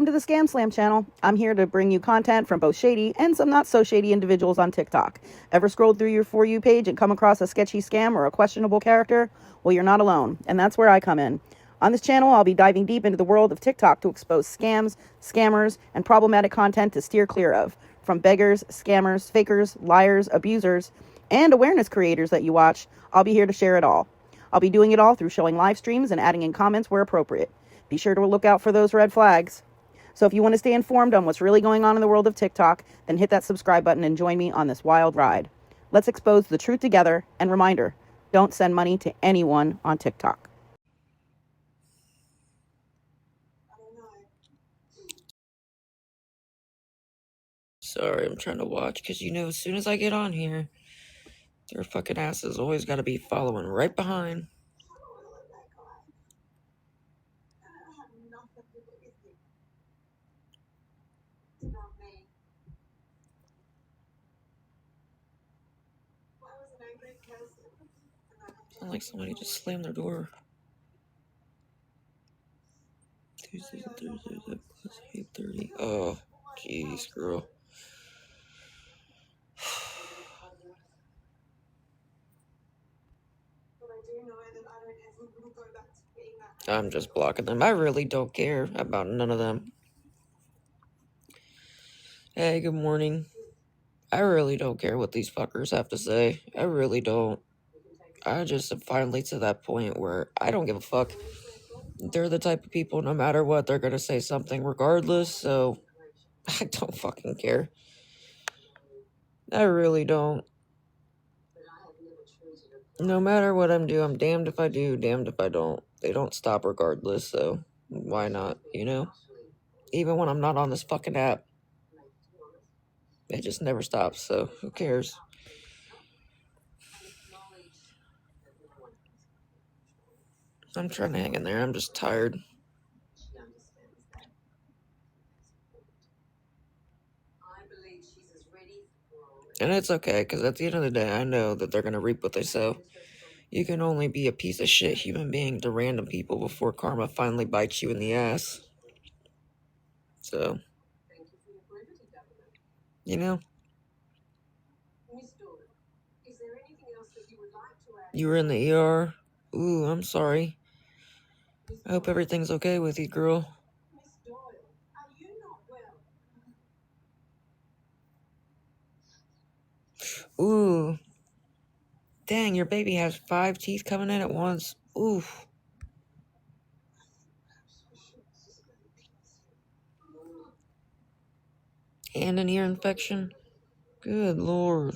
to the Scam Slam channel. I'm here to bring you content from both shady and some not so shady individuals on TikTok. Ever scrolled through your For You page and come across a sketchy scam or a questionable character? Well, you're not alone, and that's where I come in. On this channel, I'll be diving deep into the world of TikTok to expose scams, scammers, and problematic content to steer clear of. From beggars, scammers, fakers, liars, abusers, and awareness creators that you watch, I'll be here to share it all. I'll be doing it all through showing live streams and adding in comments where appropriate. Be sure to look out for those red flags. So if you want to stay informed on what's really going on in the world of TikTok, then hit that subscribe button and join me on this wild ride. Let's expose the truth together, and reminder, don't send money to anyone on TikTok. Sorry, I'm trying to watch, because as soon as I get on here, their fucking asses always got to be following right behind. Sound like somebody just slammed their door. Tuesdays and Thursdays at plus 8:30. Oh, jeez, girl. I'm just blocking them. I really don't care about none of them. Hey, good morning. I really don't care what these fuckers have to say. I really don't. I just am finally to that point where I don't give a fuck. They're the type of people, no matter what, they're gonna say something regardless, so I don't fucking care. I really don't. No matter what I'm doing, I'm damned if I do, damned if I don't. They don't stop regardless, so why not, Even when I'm not on this fucking app, it just never stops, so who cares? I'm trying to hang in there, I'm just tired. And it's okay, because at the end of the day, I know that they're gonna reap what they sow. You can only be a piece of shit human being to random people before karma finally bites you in the ass. So, you were in the ER? Ooh, I'm sorry. I hope everything's okay with you, girl. Ooh. Dang, your baby has 5 teeth coming in at once. Oof. And an ear infection? Good lord.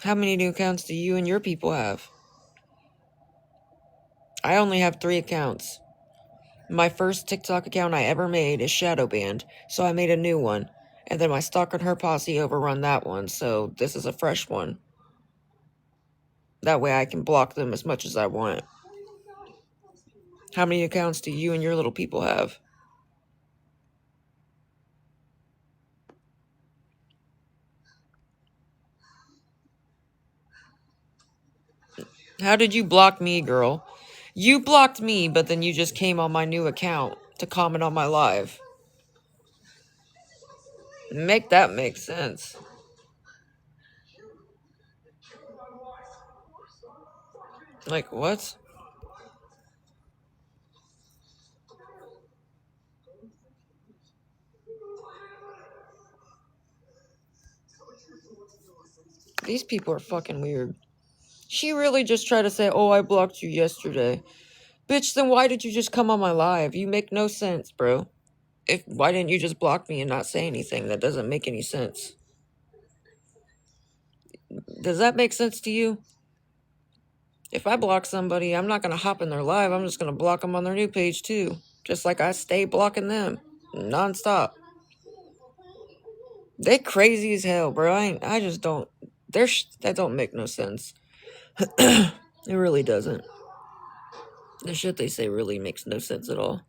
How many new accounts do you and your people have? I only have 3 accounts. My first TikTok account I ever made is shadow banned, so I made a new one. And then my Stalker and Her Posse overrun that one, so this is a fresh one. That way I can block them as much as I want. How many accounts do you and your little people have? How did you block me, girl? You blocked me, but then you just came on my new account to comment on my live. Make that make sense. Like, what? These people are fucking weird. She really just tried to say, oh, I blocked you yesterday. Bitch, then why did you just come on my live? You make no sense, bro. Why didn't you just block me and not say anything? That doesn't make any sense. Does that make sense to you? If I block somebody, I'm not going to hop in their live. I'm just going to block them on their new page, too. Just like I stay blocking them. Nonstop. They crazy as hell, bro. I just don't... that don't make no sense. It really doesn't. The shit they say really makes no sense at all.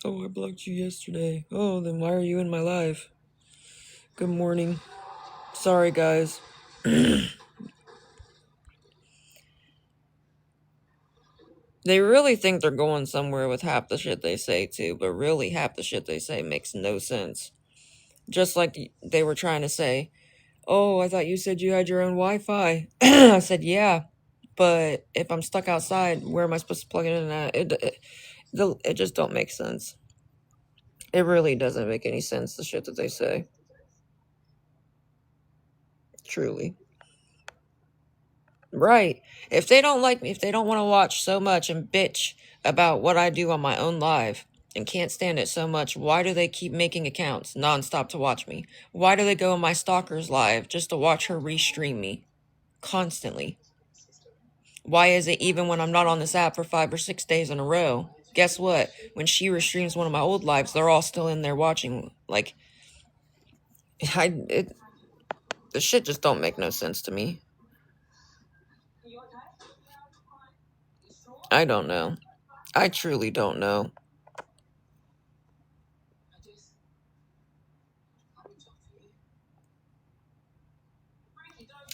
Oh, I blocked you yesterday. Oh, then why are you in my life? Good morning. Sorry, guys. They really think they're going somewhere with half the shit they say, too, but really half the shit they say makes no sense. Just like they were trying to say, oh, I thought you said you had your own Wi-Fi. I said, yeah, but if I'm stuck outside, where am I supposed to plug it in at? It just don't make sense. It really doesn't make any sense, the shit that they say. Truly. Right. If they don't like me, if they don't want to watch so much and bitch about what I do on my own live and can't stand it so much, why do they keep making accounts nonstop to watch me? Why do they go on my stalker's live just to watch her restream me constantly? Why is it even when I'm not on this app for 5 or 6 days in a row? Guess what? When she restreams one of my old lives, they're all still in there watching. Like, the shit just don't make no sense to me. I don't know. I truly don't know.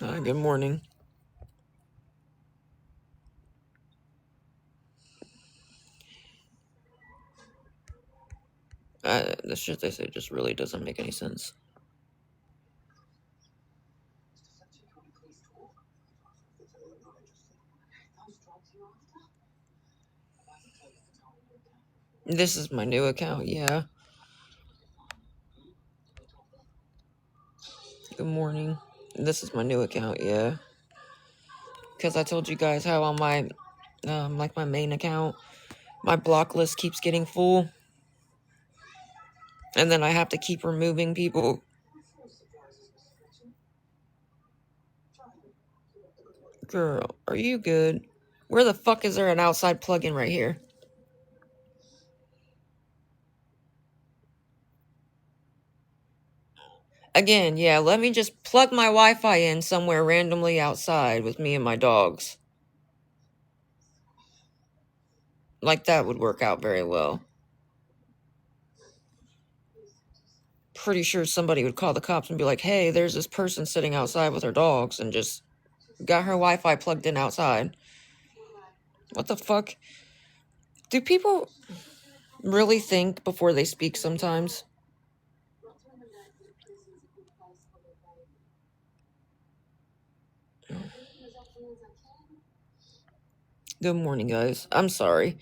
Good morning. The shit they say just really doesn't make any sense. This is my new account, yeah. Good morning. This is my new account, yeah. Because I told you guys how on my, like my main account, my block list keeps getting full. And then I have to keep removing people. Girl, are you good? Where the fuck is there an outside plug-in right here? Again, yeah, let me just plug my Wi-Fi in somewhere randomly outside with me and my dogs. Like that would work out very well. Pretty sure somebody would call the cops and be like, hey, there's this person sitting outside with her dogs and just got her Wi-Fi plugged in outside. What the fuck? Do people really think before they speak sometimes? Good morning, guys. I'm sorry.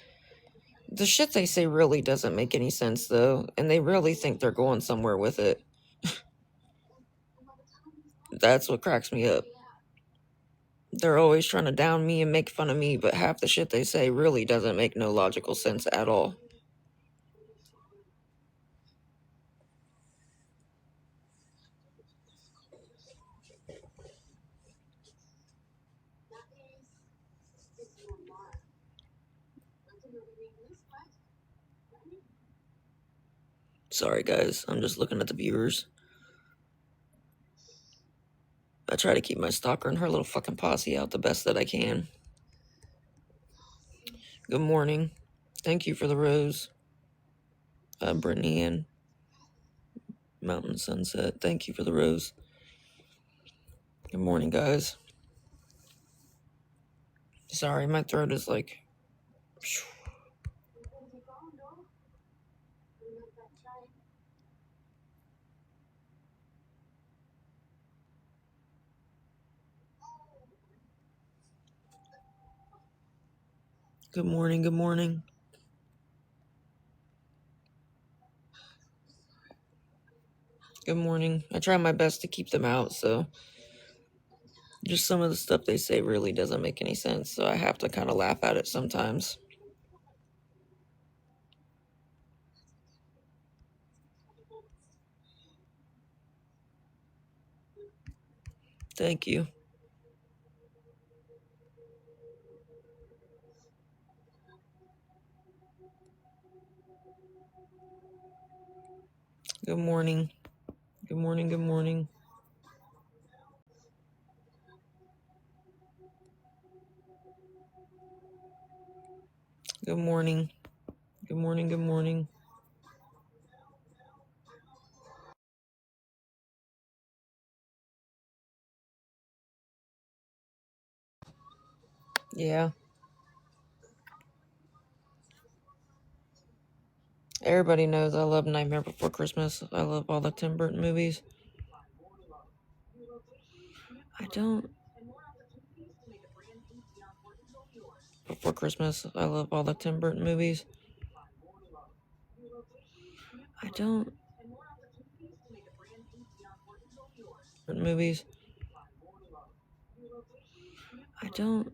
The shit they say really doesn't make any sense, though, and they really think they're going somewhere with it. That's what cracks me up. They're always trying to down me and make fun of me, but half the shit they say really doesn't make no logical sense at all. Sorry, guys. I'm just looking at the viewers. I try to keep my stalker and her little fucking posse out the best that I can. Good morning. Thank you for the rose. Brittany and Mountain Sunset. Thank you for the rose. Good morning, guys. Sorry, my throat is like... Good morning, good morning. Good morning. I try my best to keep them out, so... Just some of the stuff they say really doesn't make any sense, so I have to kind of laugh at it sometimes. Thank you. Good morning. Good morning, good morning. Good morning. Good morning, good morning. Yeah. Everybody knows I love Nightmare Before Christmas. I love all the Tim Burton movies. I don't. Before Christmas, I love all the Tim Burton movies. I don't. Movies. I don't.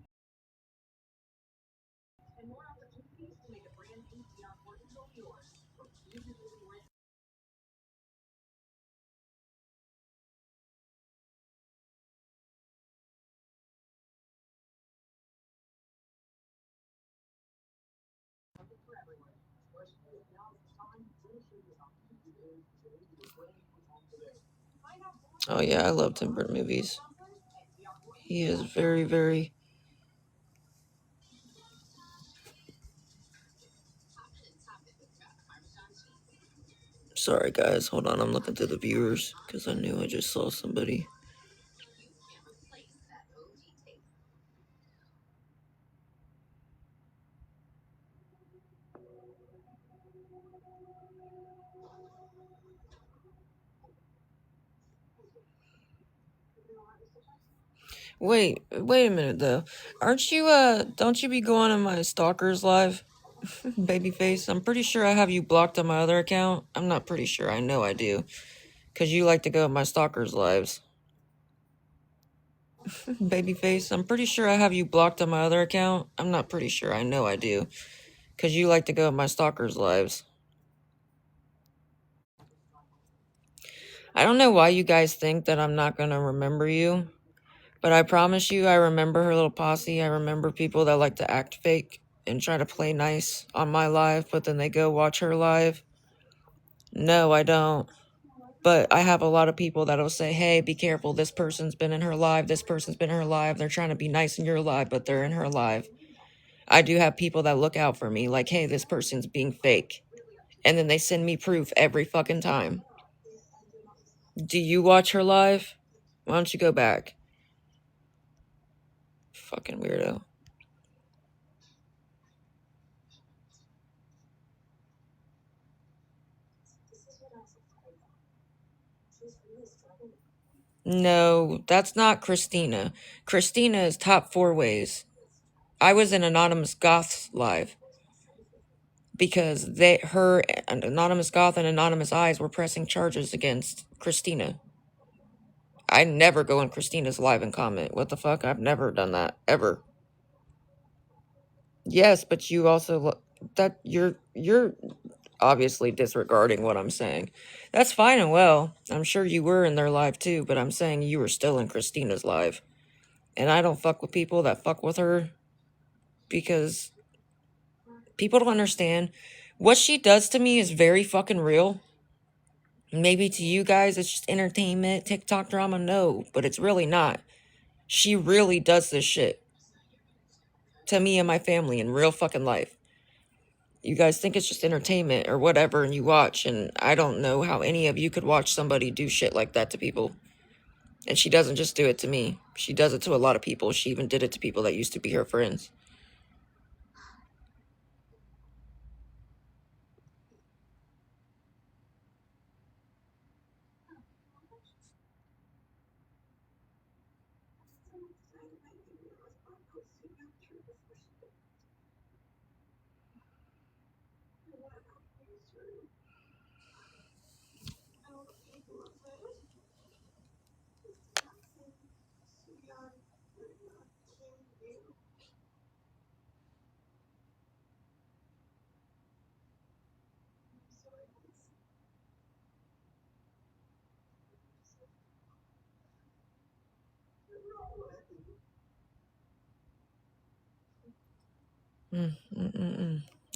Oh yeah, I love Tim Burton movies. He is very, very. Sorry guys, hold on, I'm looking through the viewers because I knew I just saw somebody. Wait a minute though. Aren't you don't you be going on my stalkers live? Babyface, I'm pretty sure I have you blocked on my other account. I'm not pretty sure, I know I do. Cause you like to go on my stalkers lives. Babyface, I'm pretty sure I have you blocked on my other account. I'm not pretty sure, I know I do. Cause you like to go on my stalkers lives. I don't know why you guys think that I'm not gonna remember you. But I promise you, I remember her little posse. I remember people that like to act fake and try to play nice on my live, but then they go watch her live. No, I don't. But I have a lot of people that'll say, hey, be careful. This person's been in her live. This person's been in her live. They're trying to be nice in your live, but they're in her live. I do have people that look out for me, like, hey, this person's being fake. And then they send me proof every fucking time. Do you watch her live? Why don't you go back? Fucking weirdo. No, that's not Christina. Christina is top 4 ways. I was in Anonymous Goth's live because her Anonymous Goth and Anonymous Eyes were pressing charges against Christina. I never go in Christina's live and comment. What the fuck? I've never done that ever. Yes, but you also that you're obviously disregarding what I'm saying. That's fine and well. I'm sure you were in their live too, but I'm saying you were still in Christina's live. And I don't fuck with people that fuck with her because people don't understand what she does to me is very fucking real. Maybe to you guys it's just entertainment, TikTok drama. No, but it's really not. She really does this shit to me and my family in real fucking life. You guys think it's just entertainment or whatever and you watch, and I don't know how any of you could watch somebody do shit like that to people. And she doesn't just do it to me. She does it to a lot of people. She even did it to people that used to be her friends.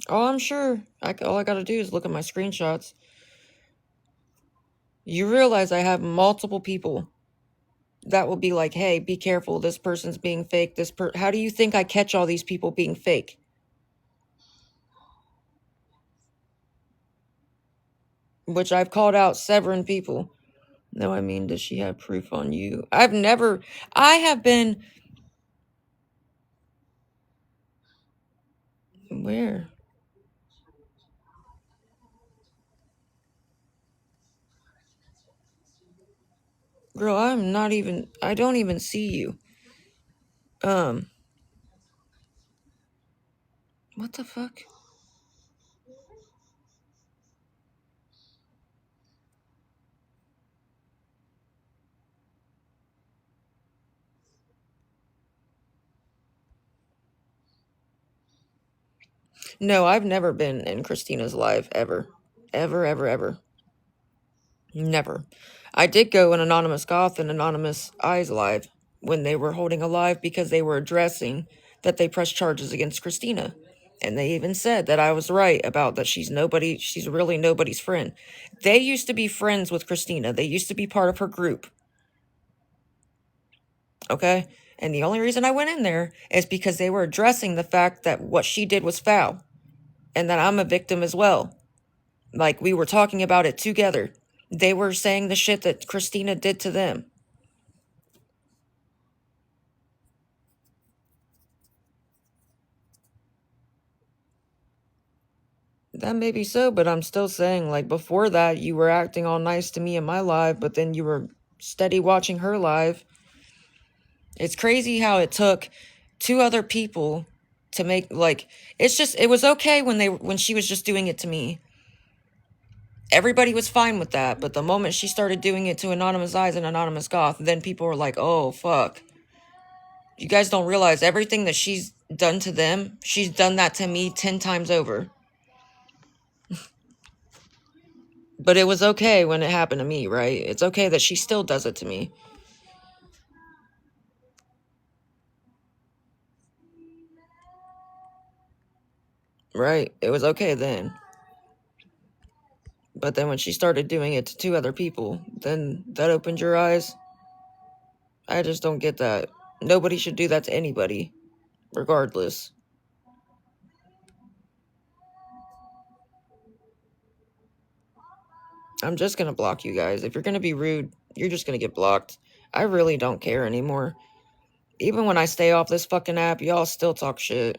Oh, I'm sure. All I gotta do is look at my screenshots. You realize I have multiple people that will be like, hey, be careful. This person's being fake. How do you think I catch all these people being fake? Which I've called out several people. No, I mean, does she have proof on you? I have been Where? Girl, I don't even see you. What the fuck? No, I've never been in Christina's live, ever. Ever, ever, ever. Never. I did go in Anonymous Goth and Anonymous Eyes live when they were holding a live because they were addressing that they pressed charges against Christina. And they even said that I was right about that she's really nobody's friend. They used to be friends with Christina. They used to be part of her group. Okay? And the only reason I went in there is because they were addressing the fact that what she did was foul and that I'm a victim as well. Like, we were talking about it together. They were saying the shit that Christina did to them. That may be so, but I'm still saying, like, before that, you were acting all nice to me in my live, but then you were steady watching her live. It's crazy how it took two other people to make, like, it was okay when she was just doing it to me. Everybody was fine with that, but the moment she started doing it to Anonymous Eyes and Anonymous Goth, then people were like, oh, fuck. You guys don't realize everything that she's done to them, she's done that to me 10 times over. But it was okay when it happened to me, right? It's okay that she still does it to me. Right? It was okay then. But then when she started doing it to two other people, then that opened your eyes. I just don't get that. Nobody should do that to anybody, regardless. I'm just gonna block you guys. If you're gonna be rude, you're just gonna get blocked. I really don't care anymore. Even when I stay off this fucking app, y'all still talk shit.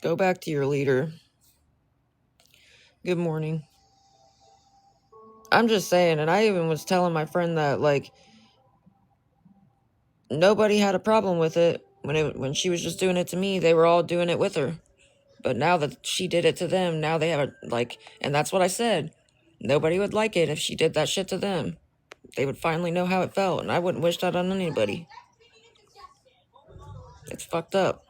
Go back to your leader. Good morning. I'm just saying, and I even was telling my friend that, like, nobody had a problem with it. When she was just doing it to me, they were all doing it with her. But now that she did it to them, now they have and that's what I said. Nobody would like it if she did that shit to them. They would finally know how it felt, and I wouldn't wish that on anybody. It's fucked up.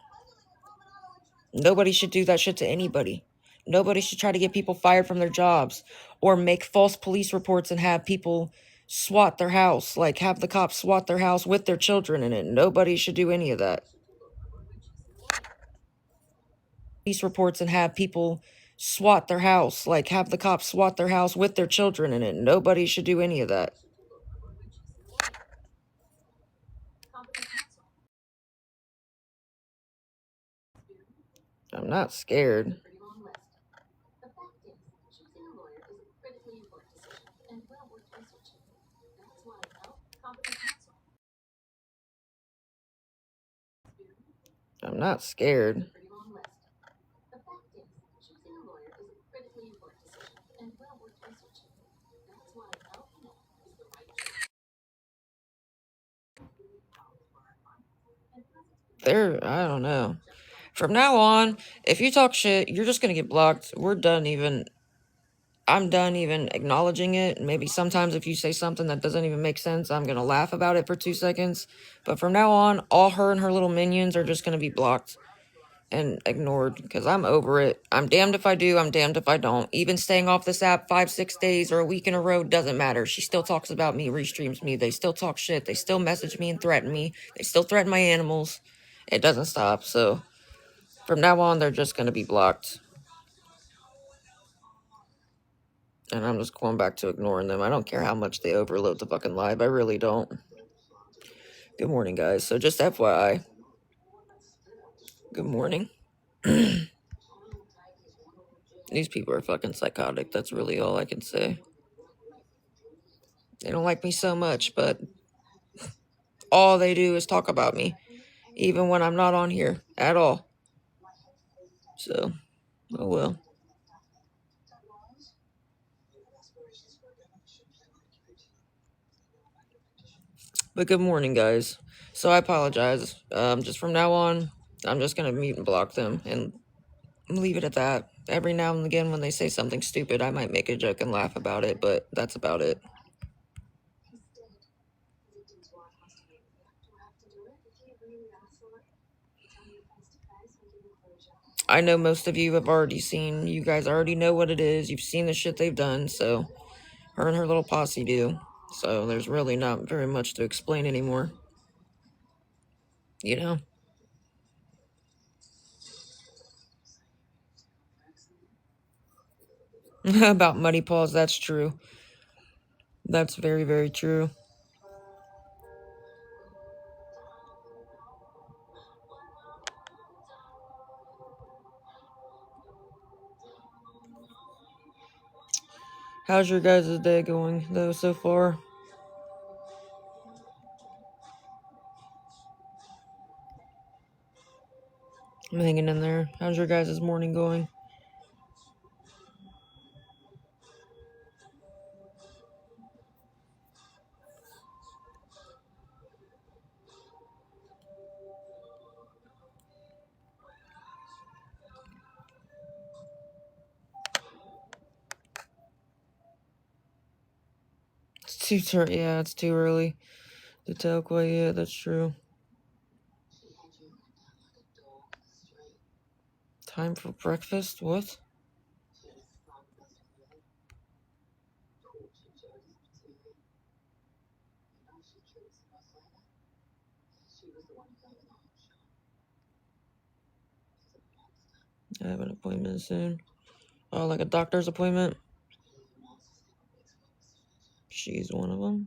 Nobody should do that shit to anybody. Nobody should try to get people fired from their jobs or make false police reports and have people SWAT their house, like have the cops SWAT their house with their children in it. Nobody should do any of that. Police reports and have people SWAT their house, like have the cops SWAT their house with their children in it. Nobody should do any of that. I'm not scared. I'm not scared. I don't know. From now on, if you talk shit, you're just gonna get blocked. I'm done even acknowledging it. Maybe sometimes if you say something that doesn't even make sense, I'm gonna laugh about it for 2 seconds. But from now on, all her and her little minions are just gonna be blocked and ignored because I'm over it. I'm damned if I do, I'm damned if I don't. Even staying off this app 5-6 days or a week in a row doesn't matter. She still talks about me, restreams me. They still talk shit. They still message me and threaten me. They still threaten my animals. It doesn't stop. So from now on, they're just gonna be blocked. And I'm just going back to ignoring them. I don't care how much they overload the fucking live. I really don't. Good morning, guys. So just FYI. Good morning. These people are fucking psychotic. That's really all I can say. They don't like me so much, but all they do is talk about me. even when I'm not on here at all. So, oh well. But good morning, guys. So I apologize. Just from now on, I'm just gonna mute and block them and leave it at that. Every now and again, when they say something stupid, I might make a joke and laugh about it, but that's about it. I know most of you have already seen, you guys already know what it is. You've seen the shit they've done, so her and her little posse do. So there's really not very much to explain anymore. You know? About Muddy Paws, that's true. That's very, very true. How's your guys' day going, though, so far? I'm hanging in there. How's your guys' morning going? Yeah, it's too early to tell quite yet. That's true. Time for breakfast? What? I have an appointment soon. Oh, like a doctor's appointment? She's one of them.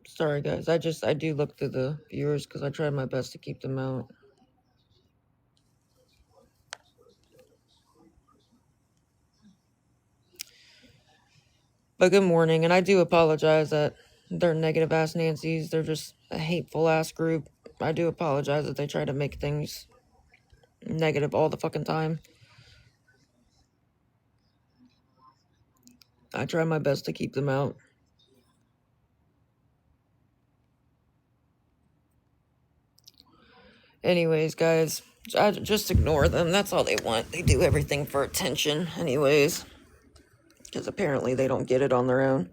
Sorry, guys. I do look through the viewers because I try my best to keep them out. But good morning, and I do apologize that they're negative ass Nancy's. They're just a hateful ass group. I do apologize that they try to make things negative all the fucking time. I try my best to keep them out. Anyways, guys, I just ignore them. That's all they want. They do everything for attention, anyways. Because apparently they don't get it on their own.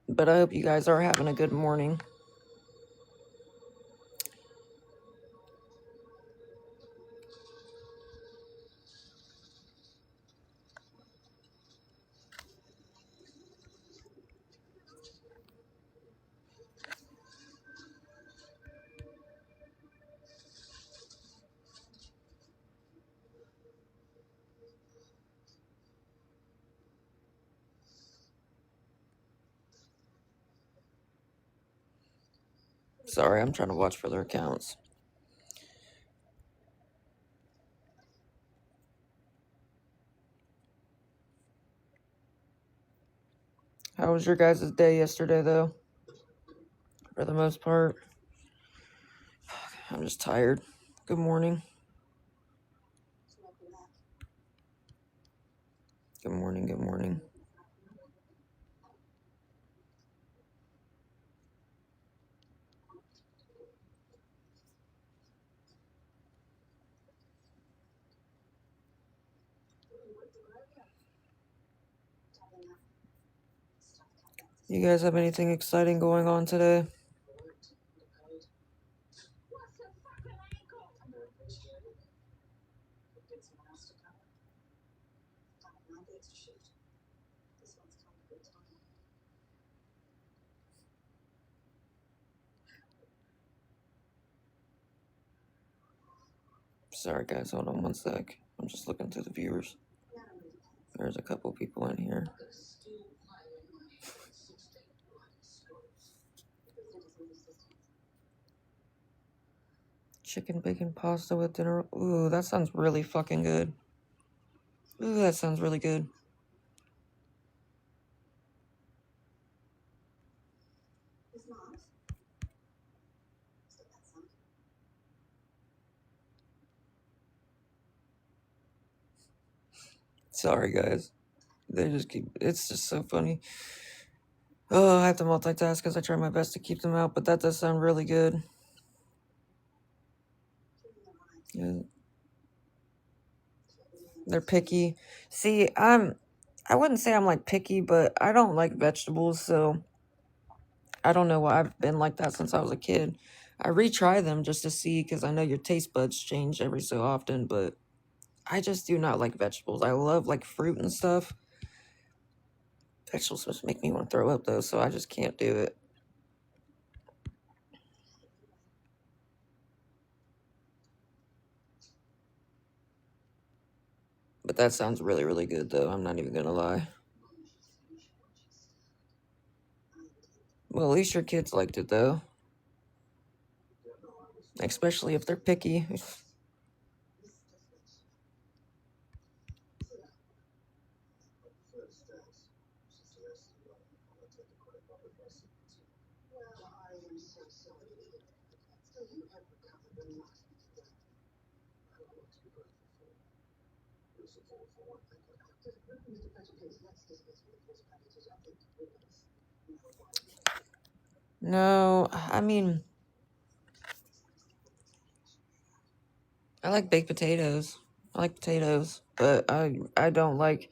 But I hope you guys are having a good morning. Sorry, I'm trying to watch for their accounts. How was your guys' day yesterday, though? For the most part. I'm just tired. Good morning. Good morning, good morning. You guys have anything exciting going on today? Sorry, guys, hold on one sec. I'm just looking through the viewers. There's a couple people in here. Chicken bacon pasta with dinner. Ooh, that sounds really fucking good. Ooh, that sounds really good. Sorry, guys. They just keep. It's just so funny. Oh, I have to multitask because I try my best to keep them out, but that does sound really good. Yeah. They're picky. See, I wouldn't say I'm like picky, but I don't like vegetables, so I don't know why I've been like that since I was a kid. I retry them just to see because I know your taste buds change every so often, but I just do not like vegetables. I love like fruit and stuff. Vegetables just make me want to throw up though, so I just can't do it. But that sounds really, really good though. I'm not even gonna lie. Well, at least your kids liked it though. Especially if they're picky. No, I mean, I like baked potatoes. I like potatoes, but I don't like.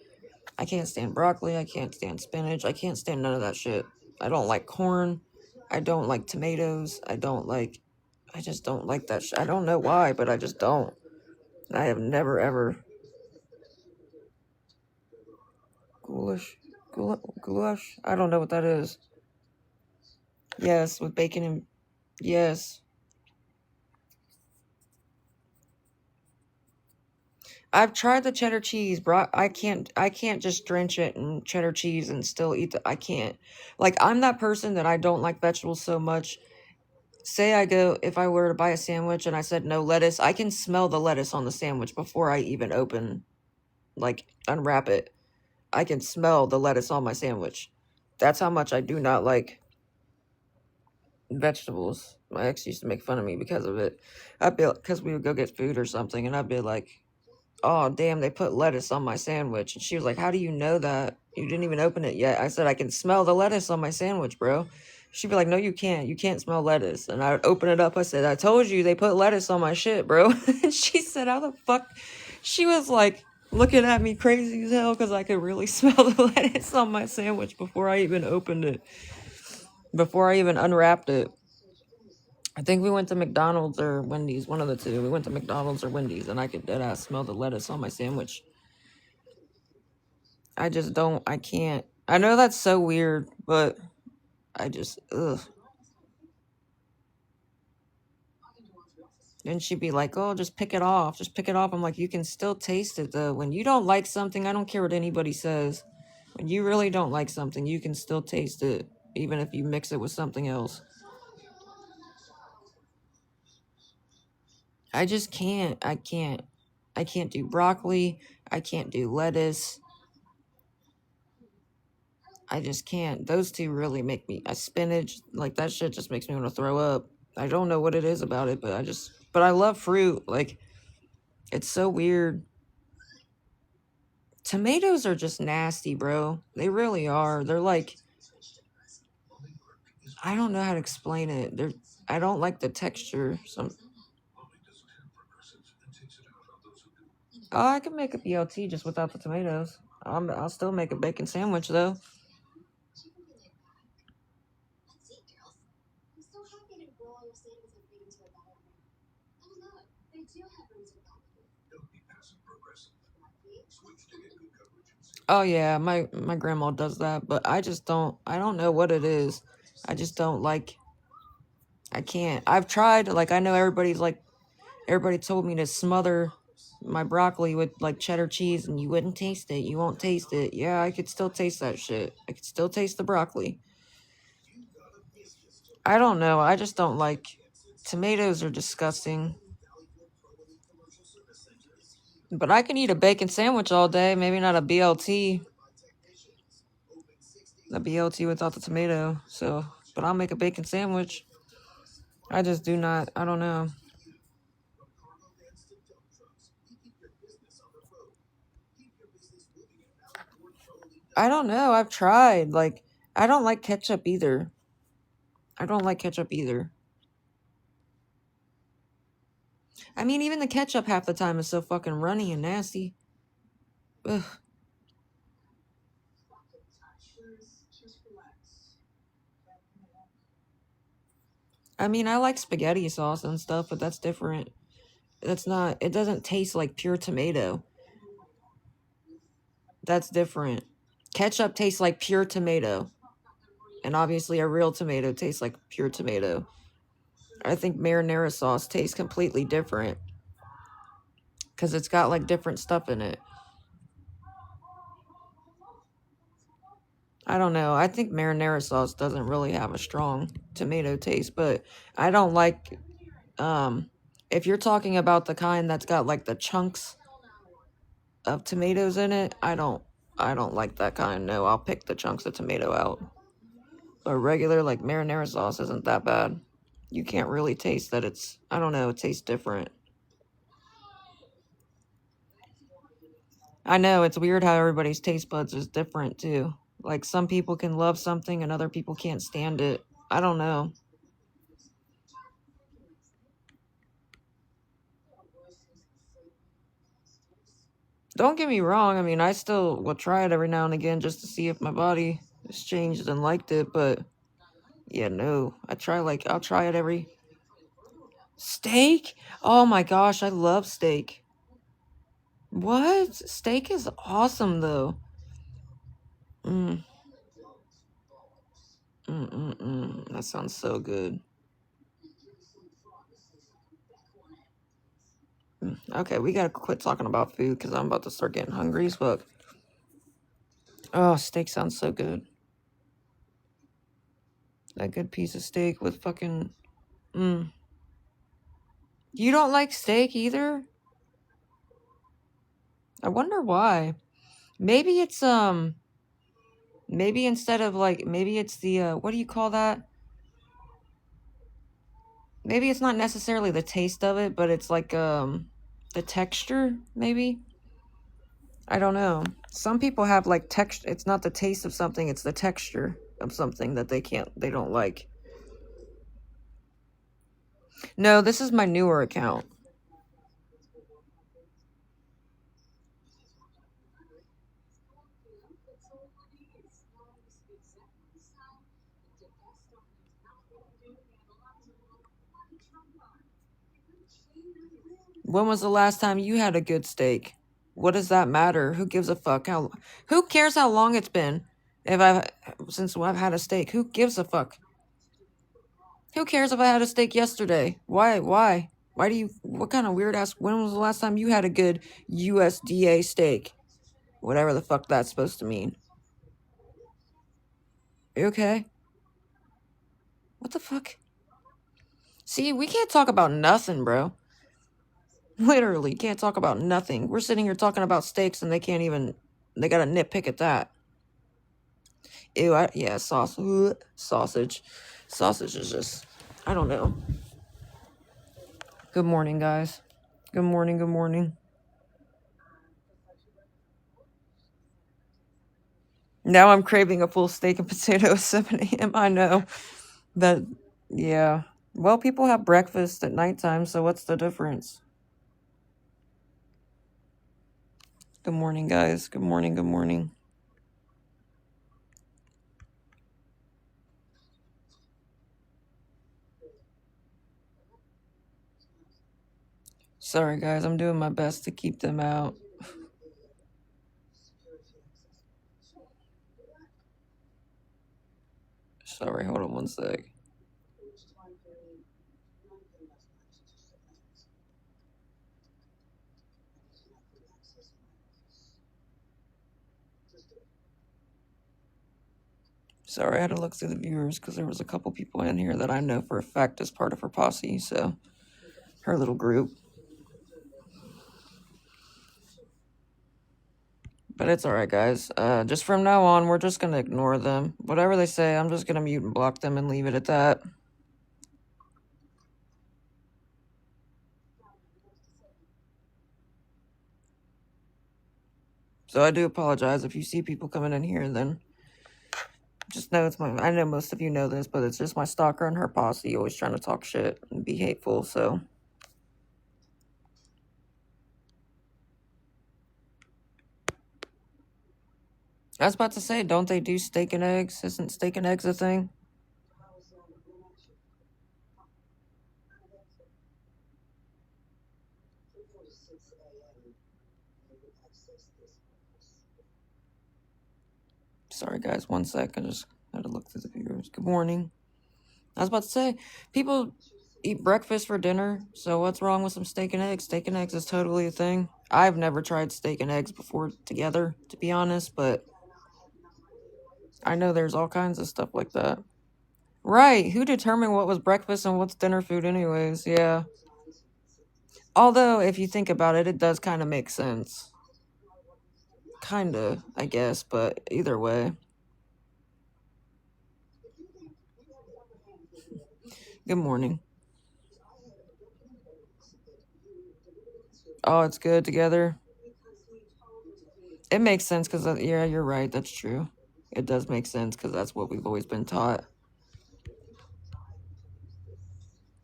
I can't stand broccoli. I can't stand spinach. I can't stand none of that shit. I don't like corn. I don't like tomatoes. I don't like. I just don't like that shit. I don't know why, but I just don't. I have never ever goulash, goulash. I don't know what that is. Yes, with bacon and yes. I've tried the cheddar cheese, bro. I can't just drench it in cheddar cheese and still eat I can't. Like I'm that person that I don't like vegetables so much. Say I go if I were to buy a sandwich and I said no lettuce, I can smell the lettuce on the sandwich before I even unwrap it. I can smell the lettuce on my sandwich. That's how much I do not like vegetables. My ex used to make fun of me because of it. I'd be because we would go get food or something, and I'd be like, "Oh, damn, they put lettuce on my sandwich." And she was like, "How do you know that? You didn't even open it yet." I said, "I can smell the lettuce on my sandwich, bro." She'd be like, "No, you can't. You can't smell lettuce." And I would open it up. I said, "I told you they put lettuce on my shit, bro." And she said, "How the fuck?" She was like looking at me crazy as hell because I could really smell the lettuce on my sandwich before I even opened it, before I even unwrapped it. I think we went to McDonald's or Wendy's, one of the two. We went to McDonald's or Wendy's, and I could deadass smell the lettuce on my sandwich. I just don't. I can't. I know that's so weird, but I just ugh. And she'd be like, "Oh, just pick it off. Just pick it off." I'm like, "You can still taste it though. When you don't like something, I don't care what anybody says. When you really don't like something, you can still taste it, even if you mix it with something else." I just can't. I can't. I can't do broccoli. I can't do lettuce. I just can't. Those two really make me. Spinach, like that shit just makes me want to throw up. I don't know what it is about it, but but I love fruit. Like, it's so weird. Tomatoes are just nasty, bro. They really are. They're like, I don't know how to explain it. I don't like the texture. Oh, I can make a BLT just without the tomatoes. I'll still make a bacon sandwich though. Oh yeah, my grandma does that, but I don't know what it is. I just don't like I can't. I've tried, like I know everybody told me to smother my broccoli with like cheddar cheese and you wouldn't taste it. You won't taste it. Yeah, I could still taste that shit. I could still taste the broccoli. I don't know. I just don't like tomatoes are disgusting. But I can eat a bacon sandwich all day. Maybe not a BLT. A BLT without the tomato. So, but I'll make a bacon sandwich. I just do not. I don't know. I don't know. I've tried. Like, I don't like ketchup either. I don't like ketchup either. I mean, even the ketchup half the time is so fucking runny and nasty. Ugh. I mean, I like spaghetti sauce and stuff, but that's different. That's not, it doesn't taste like pure tomato. That's different. Ketchup tastes like pure tomato. And obviously, a real tomato tastes like pure tomato. I think marinara sauce tastes completely different because it's got like different stuff in it. I don't know. I think marinara sauce doesn't really have a strong tomato taste, but I don't like if you're talking about the kind that's got like the chunks of tomatoes in it, I don't like that kind. No, I'll pick the chunks of tomato out. But regular like marinara sauce isn't that bad. You can't really taste that it's, I don't know, it tastes different. I know, it's weird how everybody's taste buds is different too. Like some people can love something and other people can't stand it. I don't know. Don't get me wrong, I mean, I still will try it every now and again just to see if my body has changed and liked it, but yeah, no. I'll try it every... Steak? Oh my gosh, I love steak. What? Steak is awesome though. That sounds so good. Okay, we gotta quit talking about food because I'm about to start getting hungry as fuck. Oh, steak sounds so good. That good piece of steak with fucking... You don't like steak either? I wonder why. Maybe it's, maybe instead of like, maybe it's the, what do you call that? Maybe it's not necessarily the taste of it, but it's like, the texture, maybe? I don't know. Some people have like texture. It's not the taste of something, it's the texture of something that they don't like. No, this is my newer account. When was the last time you had a good steak? What does that matter? Who gives a fuck? Who cares how long it's been? Since I've had a steak, who gives a fuck? Who cares if I had a steak yesterday? Why? Why do you, what kind of weird ass, when was the last time you had a good USDA steak? Whatever the fuck that's supposed to mean. You okay? What the fuck? See, we can't talk about nothing, bro. Literally, can't talk about nothing. We're sitting here talking about steaks and they can't even, they gotta nitpick at that. Ew, yeah, sausage. Sausage is just, I don't know. Good morning, guys. Good morning, good morning. Now I'm craving a full steak and potato at 7 a.m. I know. That, yeah. Well, people have breakfast at nighttime, so what's the difference? Good morning, guys. Good morning, good morning. Sorry, guys. I'm doing my best to keep them out. Sorry, hold on one sec. Sorry, I had to look through the viewers because there was a couple people in here that I know for a fact is part of her posse, so her little group. But it's alright, guys. Just from now on, we're just gonna ignore them. Whatever they say, I'm just gonna mute and block them and leave it at that. So I do apologize if you see people coming in here, then just know it's my... I know most of you know this, but it's just my stalker and her posse always trying to talk shit and be hateful, so... I was about to say, don't they do steak and eggs? Isn't steak and eggs a thing? Sorry, guys, 1 sec. I just had to look through the viewers. Good morning. I was about to say, people eat breakfast for dinner, so what's wrong with some steak and eggs? Steak and eggs is totally a thing. I've never tried steak and eggs before together, to be honest, but I know there's all kinds of stuff like that. Right, who determined what was breakfast and what's dinner food anyways? Yeah. Although, if you think about it, it does kind of make sense. Kinda, I guess, but either way. Good morning. Oh, it's good together. It makes sense because, yeah, you're right. That's true. It does make sense because that's what we've always been taught.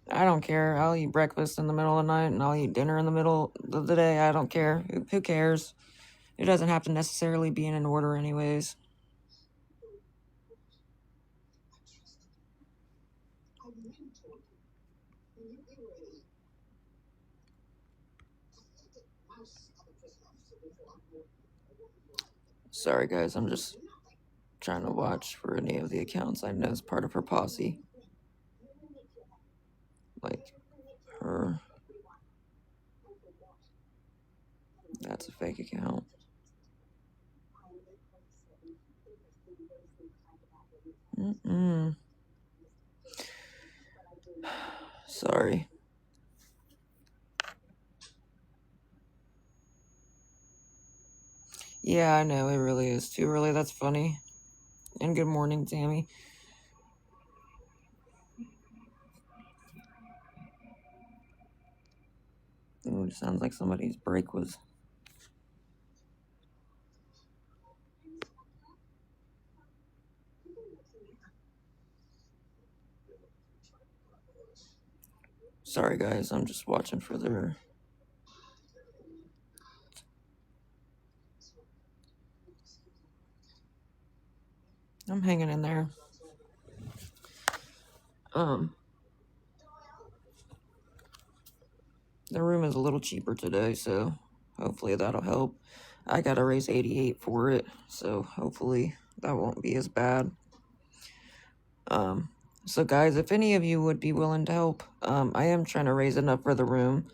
I don't care. I'll eat breakfast in the middle of the night and I'll eat dinner in the middle of the day. I don't care. Who cares? It doesn't have to necessarily be in an order anyways. Sorry, guys. I'm just trying to watch for any of the accounts I know is part of her posse. Like her. That's a fake account. Sorry. Yeah, I know. It really is too early. That's funny. And good morning, Tammy. Ooh, it sounds like somebody's break was... Sorry, guys. I'm just watching for their... I'm hanging in there. The room is a little cheaper today, so hopefully that'll help. I gotta raise 88 for it, so hopefully that won't be as bad. So guys, if any of you would be willing to help, I am trying to raise enough for the room,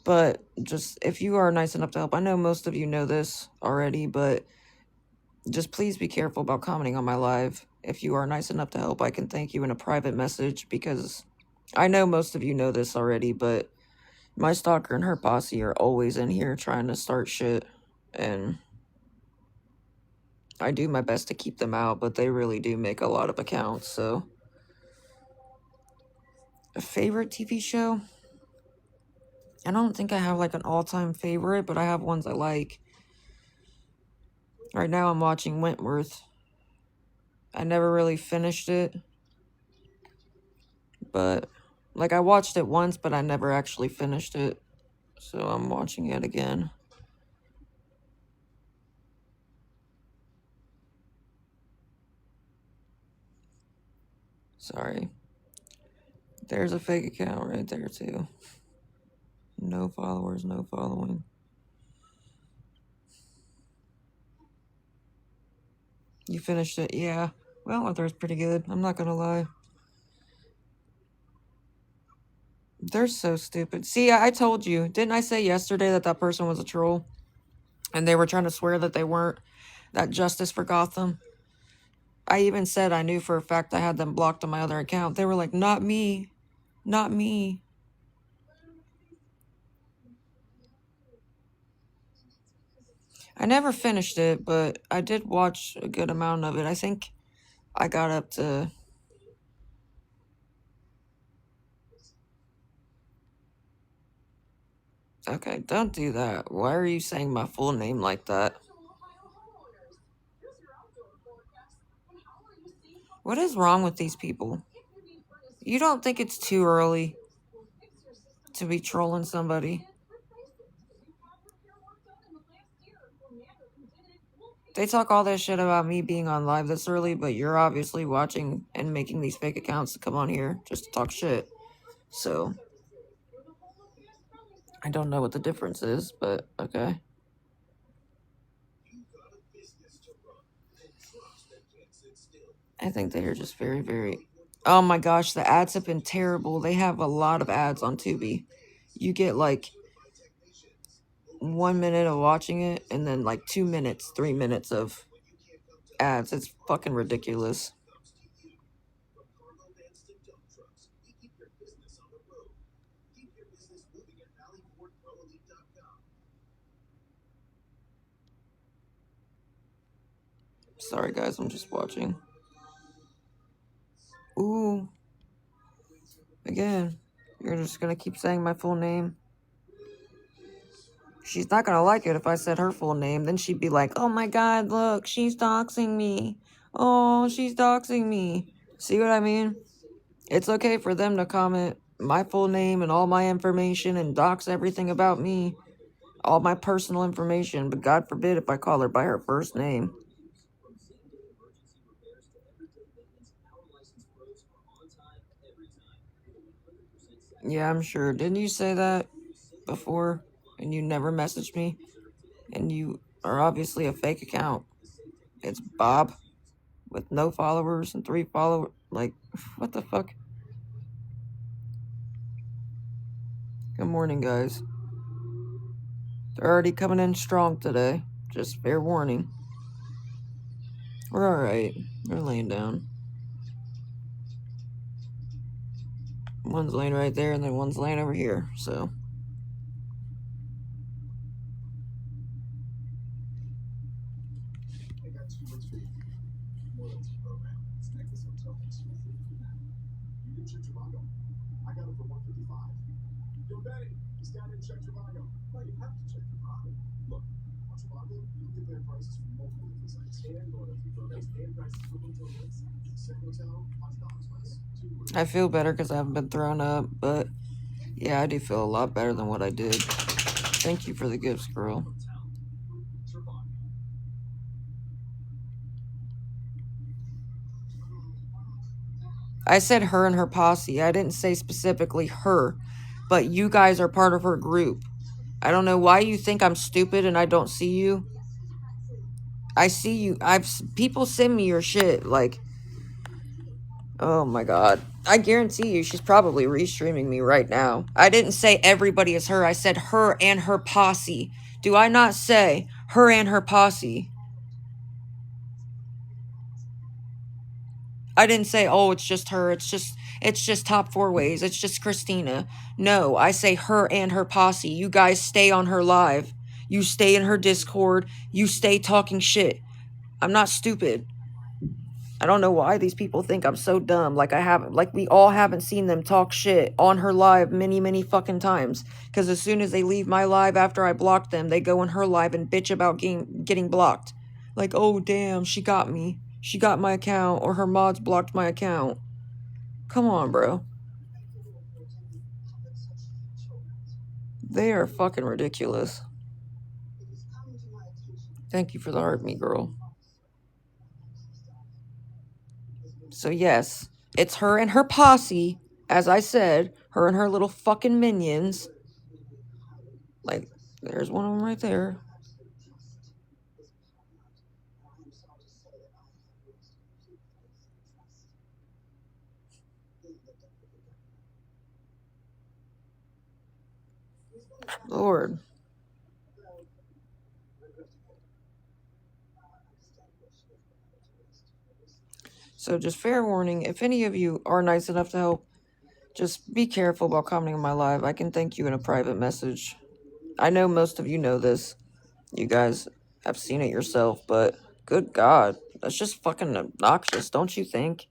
but just if you are nice enough to help, I know most of you know this already, but just please be careful about commenting on my live. If you are nice enough to help, I can thank you in a private message, because I know most of you know this already, but my stalker and her posse are always in here trying to start shit, and I do my best to keep them out, but they really do make a lot of accounts, so... A favorite TV show? I don't think I have like an all-time favorite, but I have ones I like. Right now I'm watching Wentworth. I never really finished it, but like I watched it once, but I never actually finished it, so I'm watching it again. Sorry. There's a fake account right there too. No followers, no following. You finished it? Yeah. Well, Wentworth's pretty good. I'm not gonna lie. They're so stupid. See, I told you. Didn't I say yesterday that that person was a troll? And they were trying to swear that they weren't. That Justice for Gotham. I even said I knew for a fact I had them blocked on my other account. They were like, not me. Not me. I never finished it, but I did watch a good amount of it. I think I got up to... Okay, don't do that. Why are you saying my full name like that? What is wrong with these people? You don't think it's too early to be trolling somebody? They talk all this shit about me being on live this early, but you're obviously watching and making these fake accounts to come on here just to talk shit. So, I don't know what the difference is, but okay. I think they are just very, very... Oh my gosh, the ads have been terrible. They have a lot of ads on Tubi. You get like 1 minute of watching it and then like 2 minutes, 3 minutes of ads. It's fucking ridiculous. Sorry guys, I'm just watching. Ooh. Again, you're just gonna keep saying my full name. She's not gonna like it if I said her full name. Then she'd be like, oh my god, look, she's doxing me. Oh, she's doxing me. See what I mean? It's okay for them to comment my full name and all my information and dox everything about me. All my personal information, but God forbid if I call her by her first name. Yeah, I'm sure. Didn't you say that before? And you never messaged me? And you are obviously a fake account. It's Bob with no followers and 3 followers. Like, what the fuck? Good morning, guys. They're already coming in strong today. Just fair warning. We're alright. They're laying down. One's laying right there, and then one's laying over here, so... I feel better because I haven't been thrown up, but yeah, I do feel a lot better than what I did. Thank you for the gifts, girl. I said her and her posse. I didn't say specifically her, but you guys are part of her group. I don't know why you think I'm stupid and I don't see you. I see you. People send me your shit, like, oh my god. I guarantee you she's probably restreaming me right now. I didn't say everybody is her. I said her and her posse. Do I not say her and her posse? I didn't say, oh, it's just her. It's just Top 4 Ways. It's just Christina. No, I say her and her posse. You guys stay on her live. You stay in her Discord. You stay talking shit. I'm not stupid. I don't know why these people think I'm so dumb. Like we all haven't seen them talk shit on her live many, many fucking times. Because as soon as they leave my live after I blocked them, they go in her live and bitch about getting blocked. Like, oh damn, she got me. She got my account, or her mods blocked my account. Come on, bro. They are fucking ridiculous. Thank you for the heart, me girl. So yes, it's her and her posse, as I said, her and her little fucking minions. Like, there's one of them right there. Lord. So just fair warning, if any of you are nice enough to help, just be careful about commenting on my live. I can thank you in a private message. I know most of you know this, you guys. have seen it yourself, but good God, that's just fucking obnoxious, don't you think?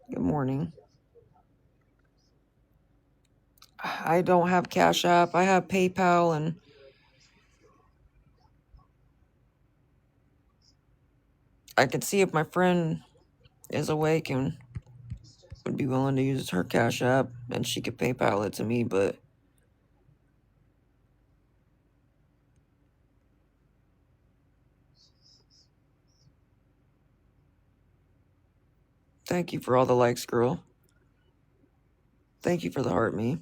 Good morning. I don't have Cash App. I have PayPal, and I can see if my friend is awake and would be willing to use her Cash App, and she could PayPal it to me, but thank you for all the likes, girl. Thank you for the heart me.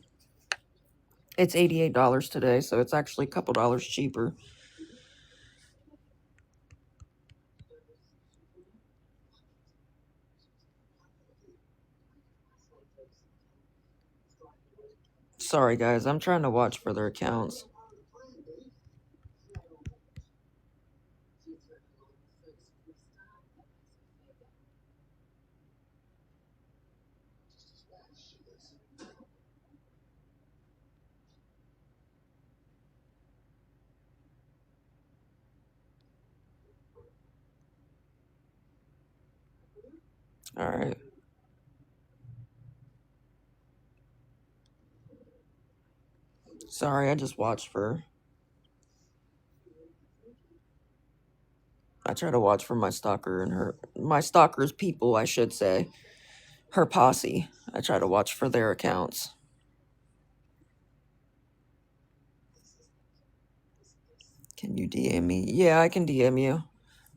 It's $88 today, so it's actually a couple dollars cheaper. Sorry, guys, I'm trying to watch for their accounts. Alright. Sorry, I just watched for... I try to watch for my stalker and her... My stalker's people, I should say. Her posse. I try to watch for their accounts. Can you DM me? Yeah, I can DM you.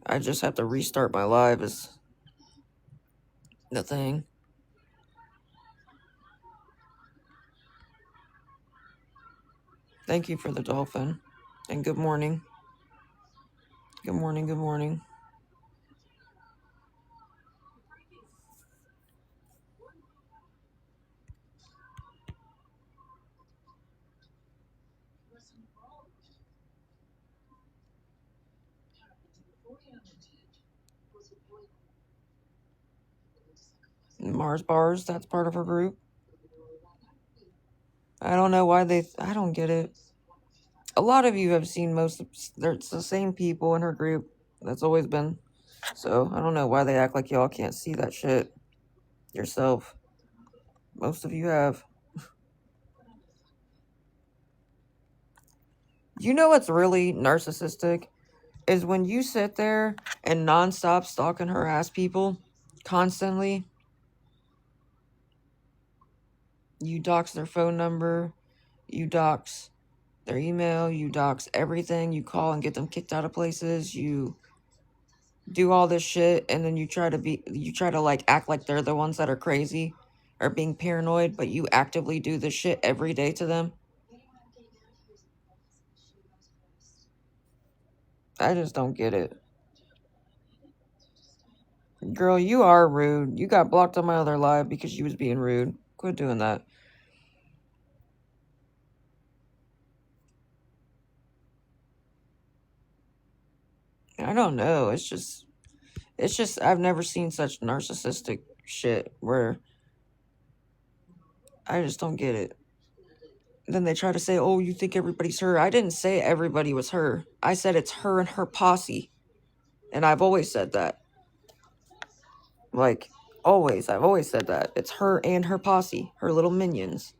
I just have to restart my live is the thing. Thank you for the dolphin. And good morning. Good morning, good morning. Mars Bars, that's part of her group. I don't know why they... I don't get it. A lot of you have seen most of... It's the same people in her group. That's always been. So, I don't know why they act like y'all can't see that shit yourself. Most of you have. You know what's really narcissistic? Is when you sit there and nonstop stalk and harass people constantly. You dox their phone number, you dox their email, you dox everything, you call and get them kicked out of places, you do all this shit, and then you try to like act like they're the ones that are crazy or being paranoid, but you actively do this shit every day to them. I just don't get it. Girl, you are rude. You got blocked on my other live because you was being rude. Quit doing that. I don't know. It's just I've never seen such narcissistic shit where I just don't get it. Then they try to say, oh, you think everybody's her. I didn't say everybody was her. I said it's her and her posse. And I've always said that. Like, always. I've always said that. It's her and her posse. Her little minions.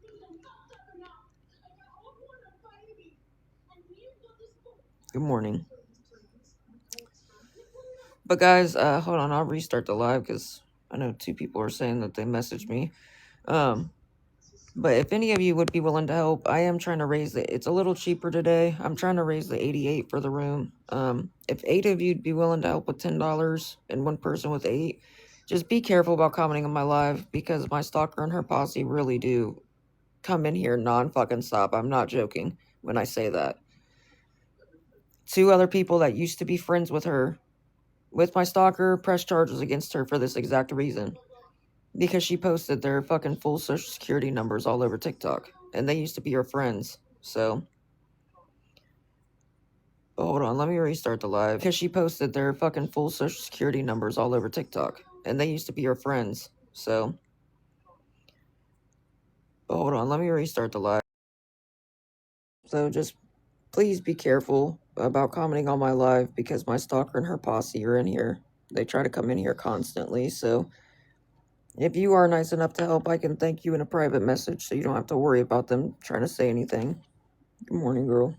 Good morning. But guys, hold on. I'll restart the live because I know 2 people are saying that they messaged me. But if any of you would be willing to help, I am trying to raise it. It's a little cheaper today. I'm trying to raise the 88 for the room. If 8 of you'd be willing to help with $10 and 1 person with 8, just be careful about commenting on my live because my stalker and her posse really do come in here non-fucking stop. I'm not joking when I say that. 2 other people that used to be friends with her, with my stalker, pressed charges against her for this exact reason. Because she posted their fucking full social security numbers all over TikTok. And they used to be her friends. So. Hold on, let me restart the live. Because she posted their fucking full social security numbers all over TikTok. And they used to be her friends. So. Hold on, let me restart the live. So just please be careful about commenting on my live because my stalker and her posse are in here. They try to come in here constantly, so if you are nice enough to help, I can thank you in a private message so you don't have to worry about them trying to say anything. Good morning, girl.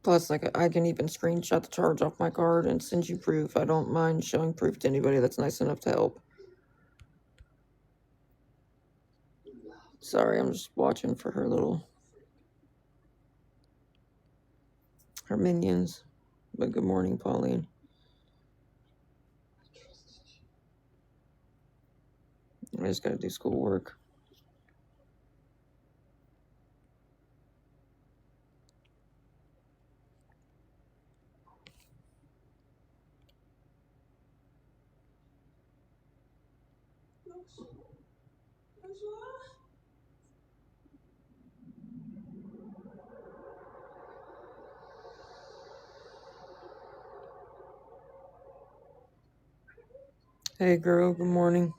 Plus, like, I can even screenshot the charge off my card and send you proof. I don't mind showing proof to anybody that's nice enough to help. Sorry, I'm just watching for her minions. But good morning, Pauline. I just gotta do schoolwork. Hey, girl, good morning.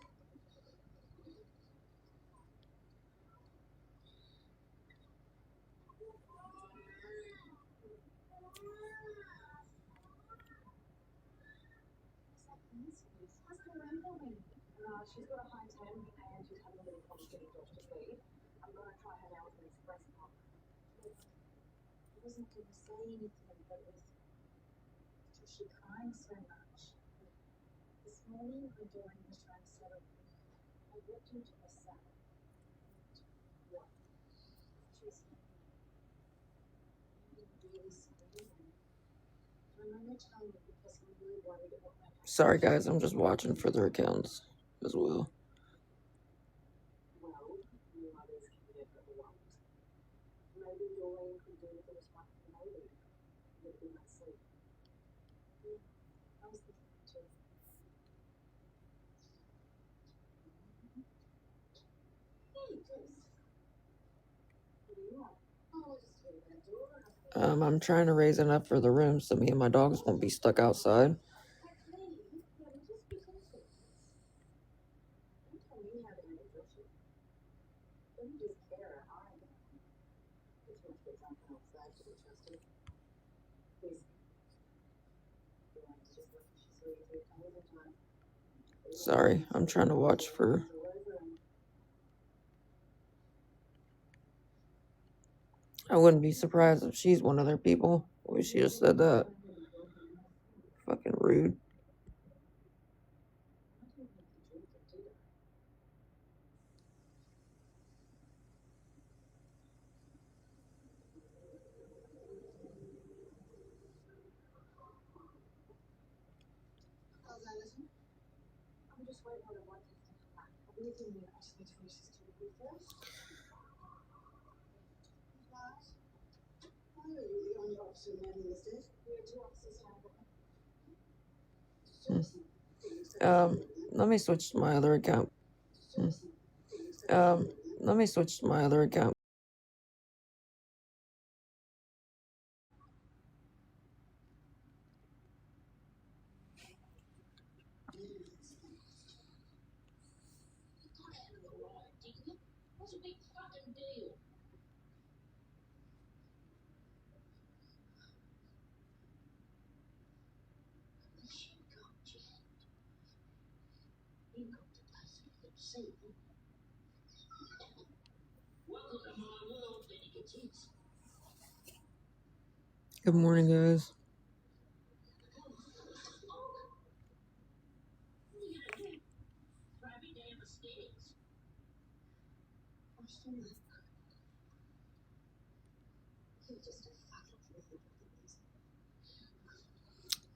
Sorry, guys, I'm just watching for their accounts as well. I'm trying to raise enough for the room so me and my dogs won't be stuck outside. Sorry, I'm trying to watch for... I wouldn't be surprised if she's one of their people. Boy, she just said that. Fucking rude. Let me switch to my other account. Let me switch to my other account. Good morning, guys.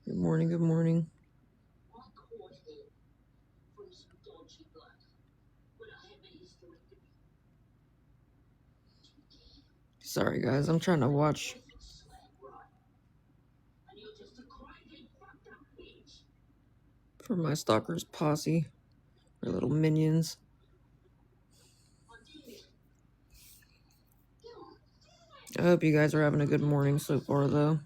Good morning, good morning. Sorry, guys, I'm trying to watch for my stalker's posse, or little minions. I hope you guys are having a good morning so far, though.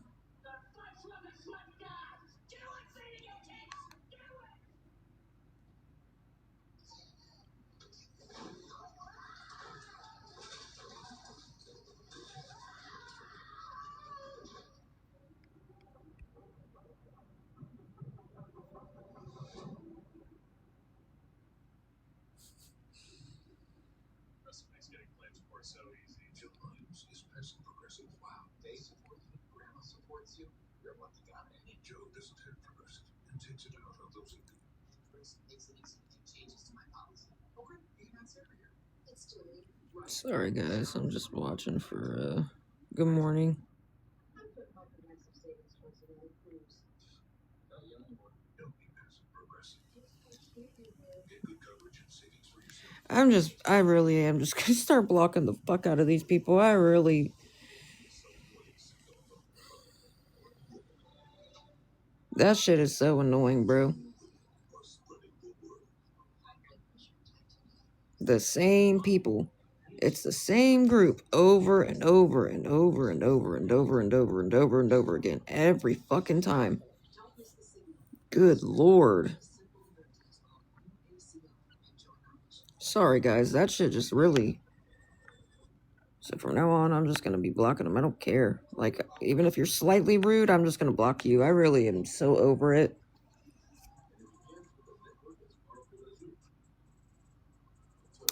Sorry guys, I'm just watching for good morning. I really am just gonna start blocking the fuck out of these people. That shit is so annoying, bro. The same people. It's the same group over and over and over and over and over and over and over and over again every fucking time. Good lord. Sorry guys, that shit just really... So from now on, I'm just gonna be blocking them. I don't care. Like, even if you're slightly rude, I'm just gonna block you. I really am so over it.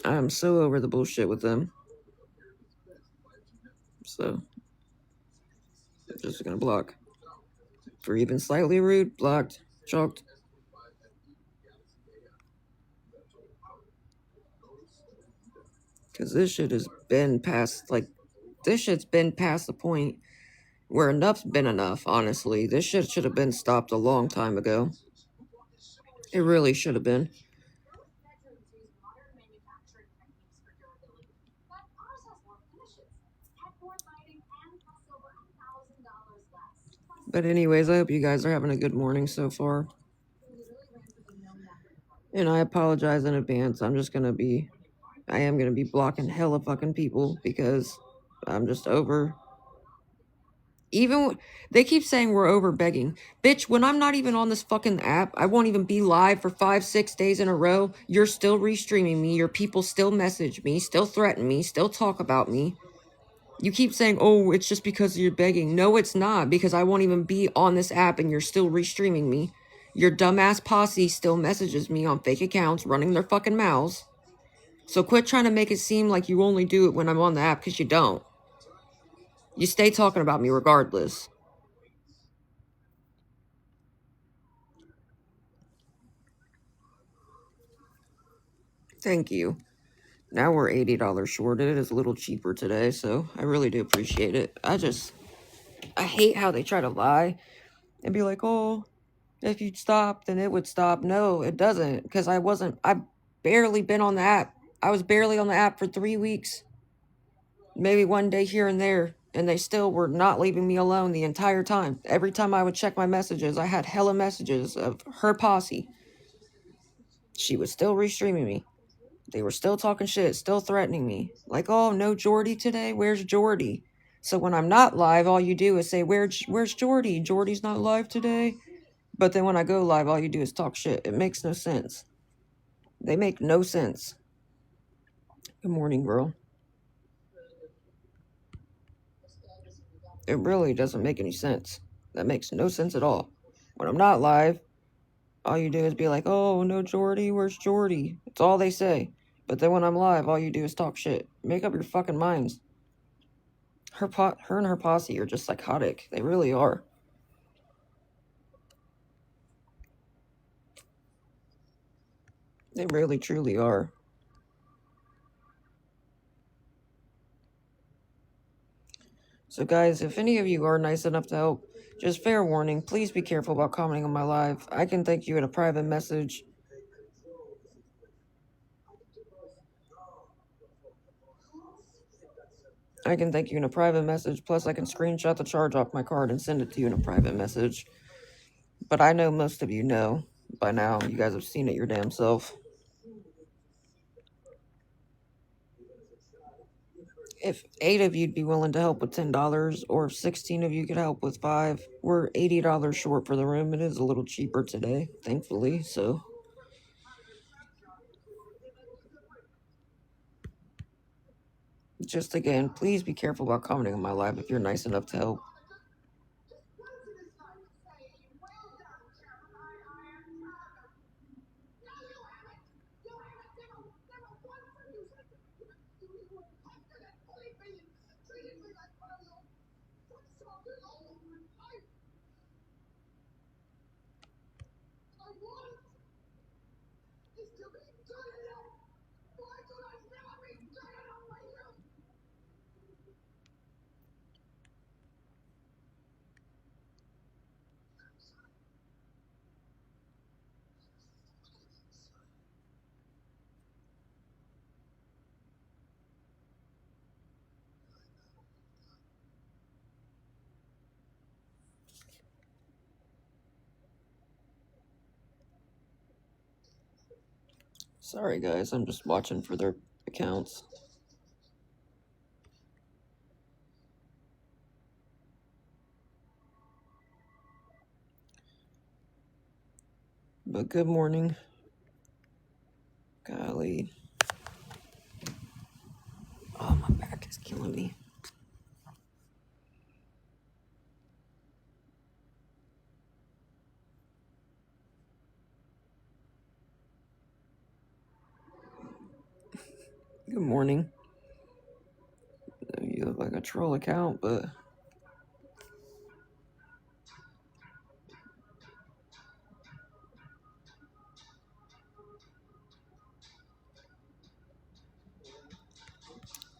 I am so over the bullshit with them. So, just gonna block. For even slightly rude, blocked, chalked. Because this shit has been past, like, this shit's been past the point where enough's been enough, honestly. This shit should have been stopped a long time ago. It really should have been. But anyways, I hope you guys are having a good morning so far. And I apologize in advance. I am gonna be blocking hella fucking people because I'm just over. Even they keep saying we're over begging. Bitch, when I'm not even on this fucking app, I won't even be live for 5-6 days in a row. You're still restreaming me. Your people still message me, still threaten me, still talk about me. You keep saying, oh, it's just because you're begging. No, it's not, because I won't even be on this app and you're still restreaming me. Your dumbass posse still messages me on fake accounts running their fucking mouths. So quit trying to make it seem like you only do it when I'm on the app, because you don't. You stay talking about me regardless. Thank you. Now we're $80 short. It is a little cheaper today, so I really do appreciate it. I hate how they try to lie and be like, oh, if you'd stop, then it would stop. No, it doesn't, because I've barely been on the app. I was barely on the app for 3 weeks. Maybe one day here and there, and they still were not leaving me alone the entire time. Every time I would check my messages, I had hella messages of her posse. She was still restreaming me. They were still talking shit, still threatening me. Like, oh, no Jordy today? Where's Jordy? So when I'm not live, all you do is say, where's Jordy? Jordy's not live today? But then when I go live, all you do is talk shit. It makes no sense. They make no sense. Good morning, girl. It really doesn't make any sense. That makes no sense at all. When I'm not live, all you do is be like, oh, no Jordy, where's Jordy? It's all they say. But then when I'm live, all you do is talk shit. Make up your fucking minds. Her and her posse are just psychotic. They really are. They really, truly are. So guys, if any of you are nice enough to help, just fair warning, please be careful about commenting on my live. I can thank you in a private message. I can thank you in a private message, plus I can screenshot the charge off my card and send it to you in a private message. But I know most of you know by now. You guys have seen it your damn self. If 8 of you'd be willing to help with $10, or if 16 of you could help with 5, we're $80 short for the room. It is a little cheaper today, thankfully, so... Just again, please be careful about commenting on my live if you're nice enough to help. Sorry, guys, I'm just watching for their accounts. But good morning. Golly. Oh, my back is killing me. Good morning. You look like a troll account, but...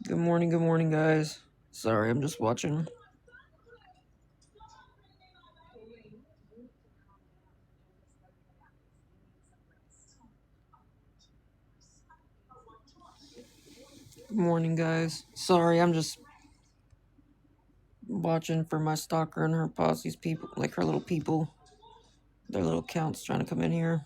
Good morning, guys. Sorry, I'm just watching. Good morning, guys. Sorry, I'm just watching for my stalker and her posse's people, like her little people. Their little accounts trying to come in here.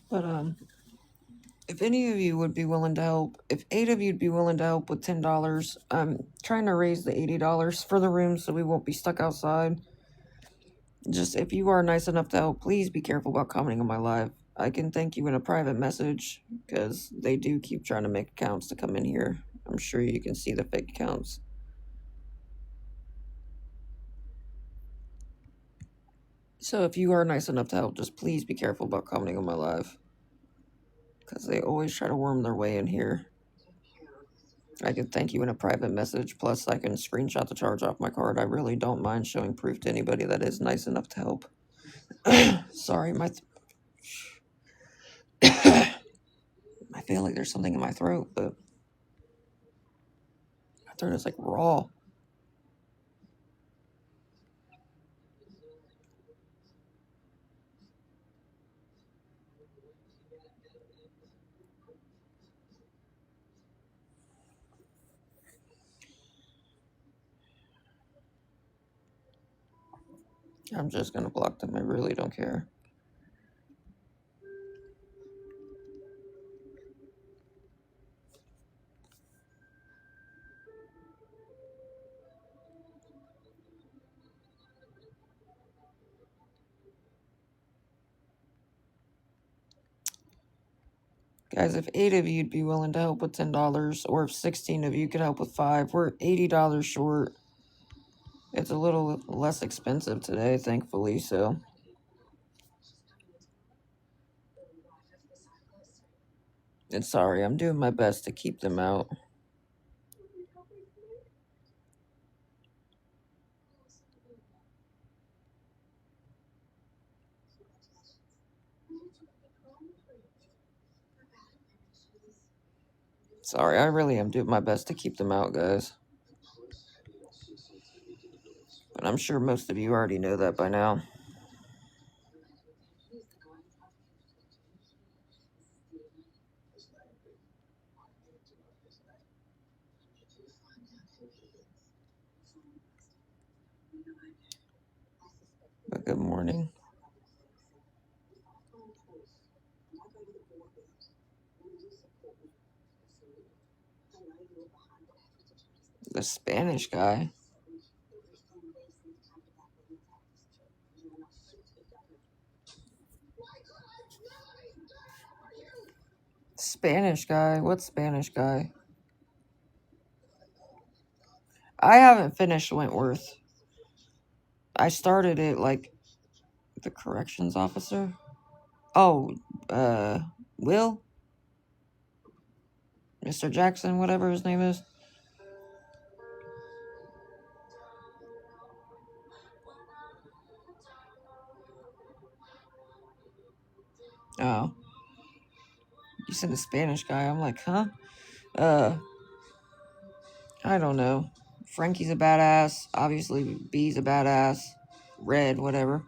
But, if any of you would be willing to help, if 8 of you'd be willing to help with $10, I'm trying to raise the $80 for the room so we won't be stuck outside. Just, if you are nice enough to help, please be careful about commenting on my live. I can thank you in a private message, because they do keep trying to make accounts to come in here. I'm sure you can see the fake accounts. So if you are nice enough to help, just please be careful about commenting on my live, because they always try to worm their way in here. I can thank you in a private message, plus I can screenshot the charge off my card. I really don't mind showing proof to anybody that is nice enough to help. Sorry, I feel like there's something in my throat, but my throat is like raw. I'm just gonna block them. I really don't care. Guys, if 8 of you'd be willing to help with $10, or if 16 of you could help with 5, we're $80 short. It's a little less expensive today, thankfully, so... And sorry, I'm doing my best to keep them out. Sorry, I really am doing my best to keep them out, guys. But I'm sure most of you already know that by now. But good morning. The Spanish guy. Spanish guy? What Spanish guy? I haven't finished Wentworth. I started it like the corrections officer. Oh, Will? Mr. Jackson, whatever his name is. Oh. You said the Spanish guy. I'm like, huh? I don't know. Frankie's a badass. Obviously, B's a badass. Red, whatever.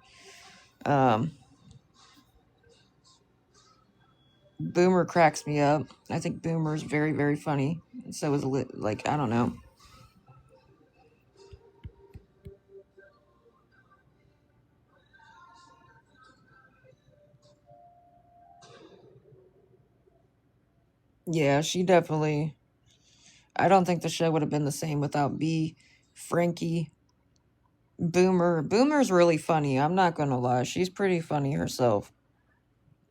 Boomer cracks me up. I think Boomer is very, very funny. So is like, I don't know. Yeah, she definitely. I don't think the show would have been the same without B, Frankie, Boomer. Boomer's really funny. I'm not gonna lie. She's pretty funny herself.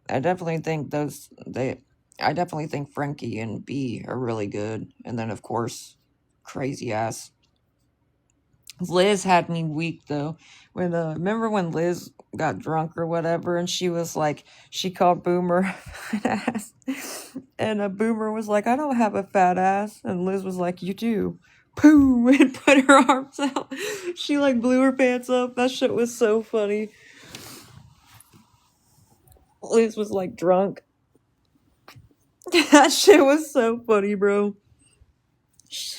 I definitely think I definitely think Frankie and B are really good. And then, of course, crazy ass Liz had me weak though. When remember when Liz got drunk or whatever, and she was like, she called Boomer a fat ass, and Boomer was like, "I don't have a fat ass," and Liz was like, "You do." Pooh, and put her arms out. She like blew her pants up. That shit was so funny. Liz was like drunk. That shit was so funny, bro.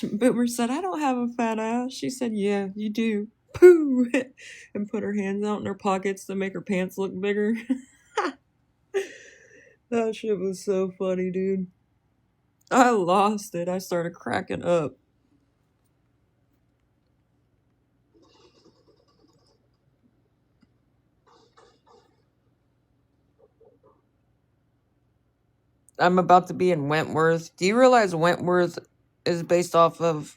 Boomer said, "I don't have a fat ass." She said, "Yeah, you do." Pooh! And put her hands out in her pockets to make her pants look bigger. That shit was so funny, dude. I lost it. I started cracking up. I'm about to be in Wentworth. Do you realize Wentworth is based off of,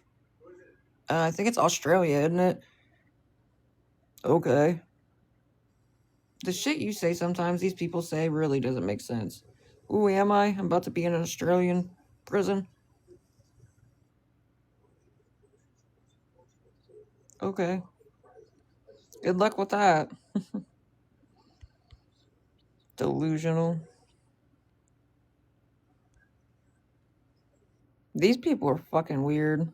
I think it's Australia, isn't it? Okay. The shit you say sometimes, these people say, really doesn't make sense. Ooh, am I? I'm about to be in an Australian prison. Okay. Good luck with that. Delusional. These people are fucking weird.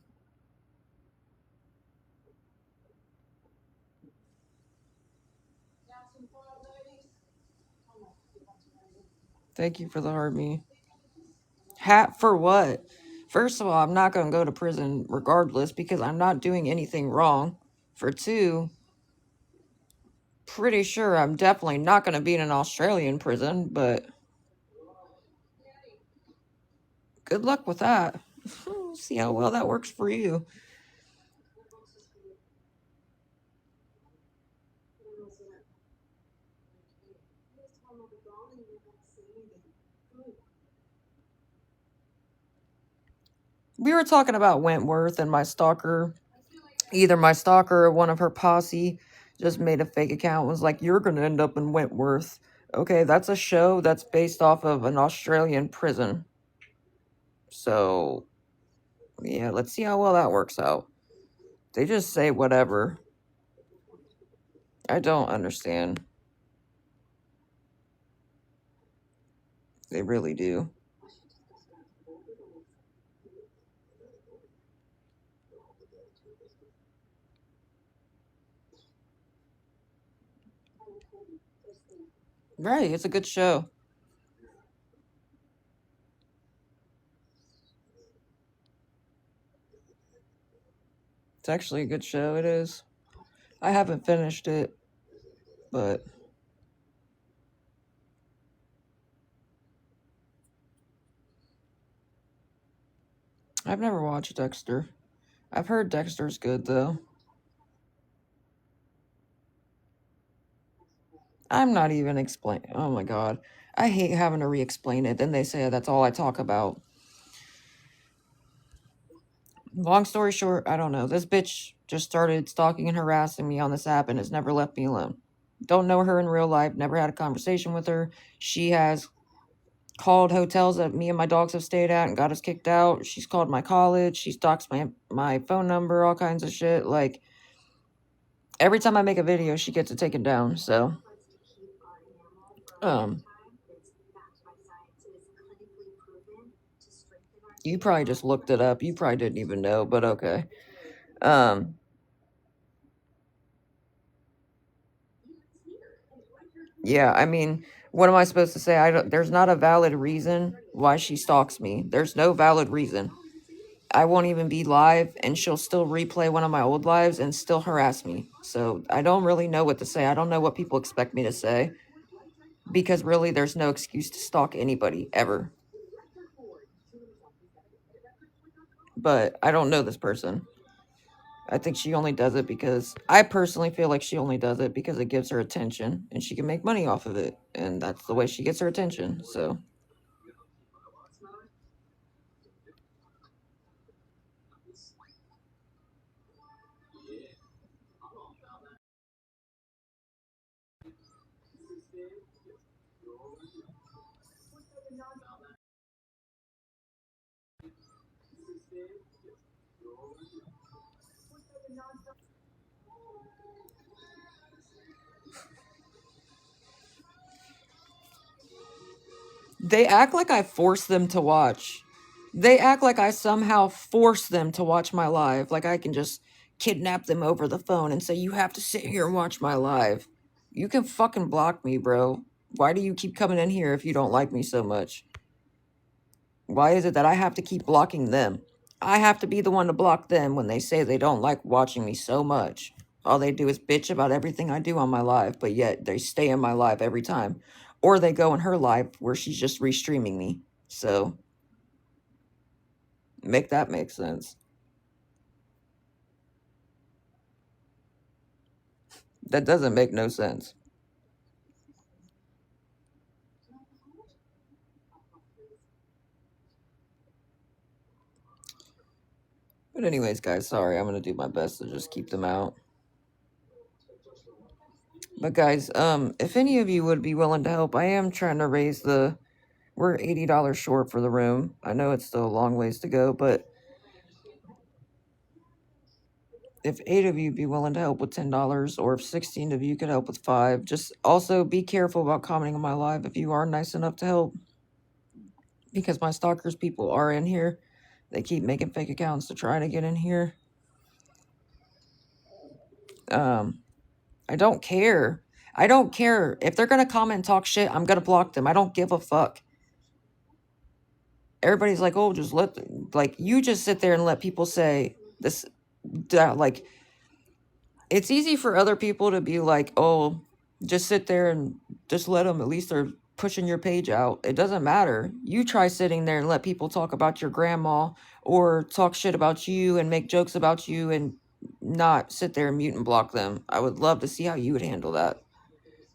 Thank you for the heart me. Hat for what? First of all, I'm not going to go to prison regardless because I'm not doing anything wrong. For two, pretty sure I'm definitely not going to be in an Australian prison, but good luck with that. See how well that works for you. We were talking about Wentworth and my stalker. Either my stalker or one of her posse just made a fake account, was like, "You're going to end up in Wentworth." Okay, that's a show that's based off of an Australian prison. So, yeah, let's see how well that works out. They just say whatever. I don't understand. They really do. Right, it's a good show. It's actually a good show, it is. I haven't finished it, but I've never watched Dexter. I've heard Dexter's good, though. I'm not even explaining. Oh my god. I hate having to re explain it. Then they say that's all I talk about. Long story short, I don't know. This bitch just started stalking and harassing me on this app and has never left me alone. Don't know her in real life, never had a conversation with her. She has called hotels that me and my dogs have stayed at and got us kicked out. She's called my college. She stalks my phone number, all kinds of shit. Like, every time I make a video, she gets it taken down. So, um, you probably just looked it up. You probably didn't even know, but okay. Um, yeah, I mean, what am I supposed to say? I don't. There's not a valid reason why she stalks me. There's no valid reason. I won't even be live, and she'll still replay one of my old lives and still harass me. So I don't really know what to say. I don't know what people expect me to say. Because really, there's no excuse to stalk anybody ever. But I don't know this person. I think she only does it because I personally feel like she only does it because it gives her attention and she can make money off of it. And that's the way she gets her attention. So they act like I force them to watch. They act like I somehow force them to watch my live. Like I can just kidnap them over the phone and say, you have to sit here and watch my live. You can fucking block me, bro. Why do you keep coming in here if you don't like me so much? Why is it that I have to keep blocking them? I have to be the one to block them when they say they don't like watching me so much. All they do is bitch about everything I do on my live, but yet they stay in my live every time. Or they go in her live where she's just restreaming me. So, make that make sense. That doesn't make no sense. But anyways, guys, sorry. I'm going to do my best to just keep them out. But guys, if any of you would be willing to help, I am trying to raise the we're $80 short for the room. I know it's still a long ways to go, but if 8 of you be willing to help with $10 or if 16 of you could help with 5, just also be careful about commenting on my live if you are nice enough to help, because my stalkers people are in here. They keep making fake accounts to try to get in here. I don't care. I don't care. If they're going to comment and talk shit, I'm going to block them. I don't give a fuck. Everybody's like, oh, just let, like, you just sit there and let people say this, that, like, it's easy for other people to be like, oh, just sit there and just let them, at least they're pushing your page out. It doesn't matter. You try sitting there and let people talk about your grandma or talk shit about you and make jokes about you and not sit there and mute and block them. I would love to see how you would handle that.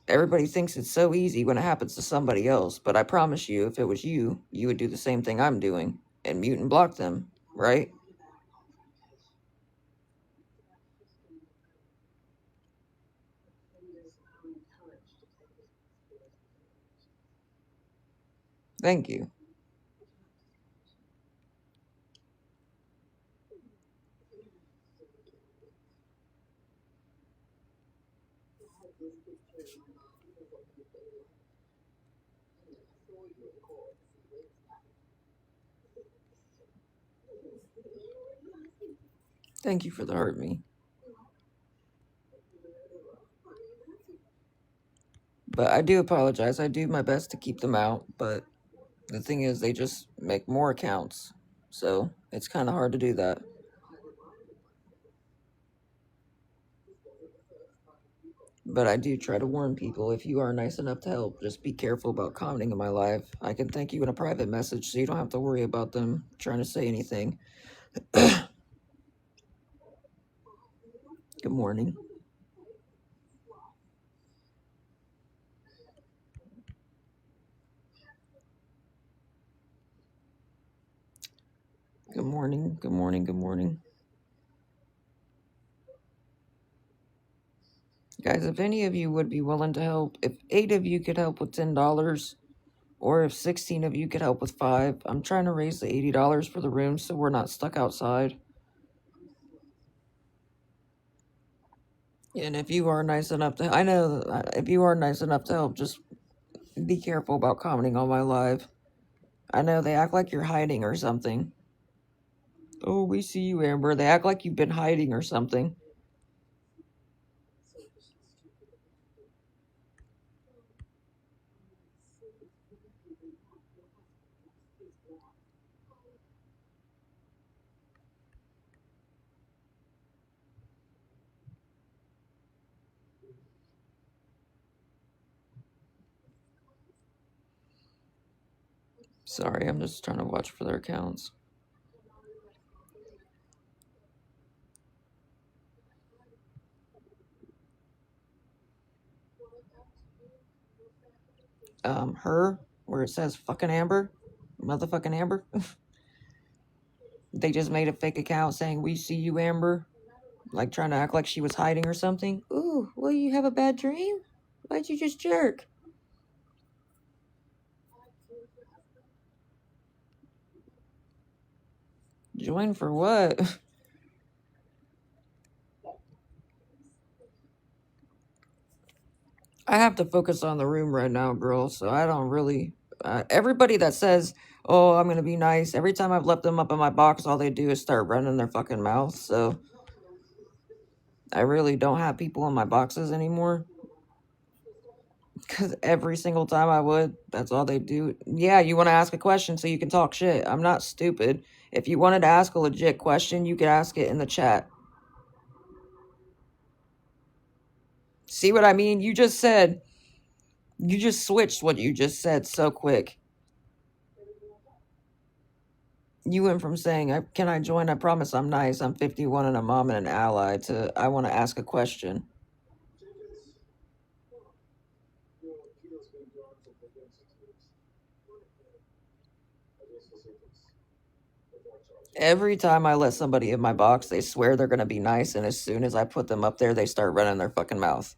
Everybody thinks it's so easy when it happens to somebody else, but I promise you, if it was you, you would do the same thing I'm doing and mute and block them, right? Thank you. Thank you for the hurt me. But I do apologize. I do my best to keep them out, but the thing is, they just make more accounts. So it's kind of hard to do that. But I do try to warn people, if you are nice enough to help, just be careful about commenting in my live. I can thank you in a private message so you don't have to worry about them trying to say anything. Good morning. Good morning. Good morning. Good morning. Guys, if any of you would be willing to help, if 8 of you could help with $10, or if 16 of you could help with 5, I'm trying to raise the $80 for the room so we're not stuck outside. And if you are nice enough to, I know, if you are nice enough to help, just be careful about commenting on my live. I know they act like you're hiding or something. Oh, we see you, Amber. They act like you've been hiding or something. Sorry, I'm just trying to watch for their accounts. Her, where it says fucking Amber, motherfucking Amber. They just made a fake account saying, "We see you, Amber." Like trying to act like she was hiding or something. Ooh, will you have a bad dream? Why'd you just jerk? Join for what? I have to focus on the room right now, girl, so I don't really. Everybody that says, "Oh, I'm gonna be nice," every time I've left them up in my box, all they do is start running their fucking mouth, so I really don't have people in my boxes anymore. Because every single time I would, that's all they do. Yeah, you want to ask a question so you can talk shit. I'm not stupid. If you wanted to ask a legit question, you could ask it in the chat. See what I mean? You just switched what you just said so quick. You went from saying, "Can I join? I promise I'm nice. I'm 51 and a mom and an ally," to "I want to ask a question." Every time I let somebody in my box, they swear they're going to be nice, and as soon as I put them up there, they start running their fucking mouth.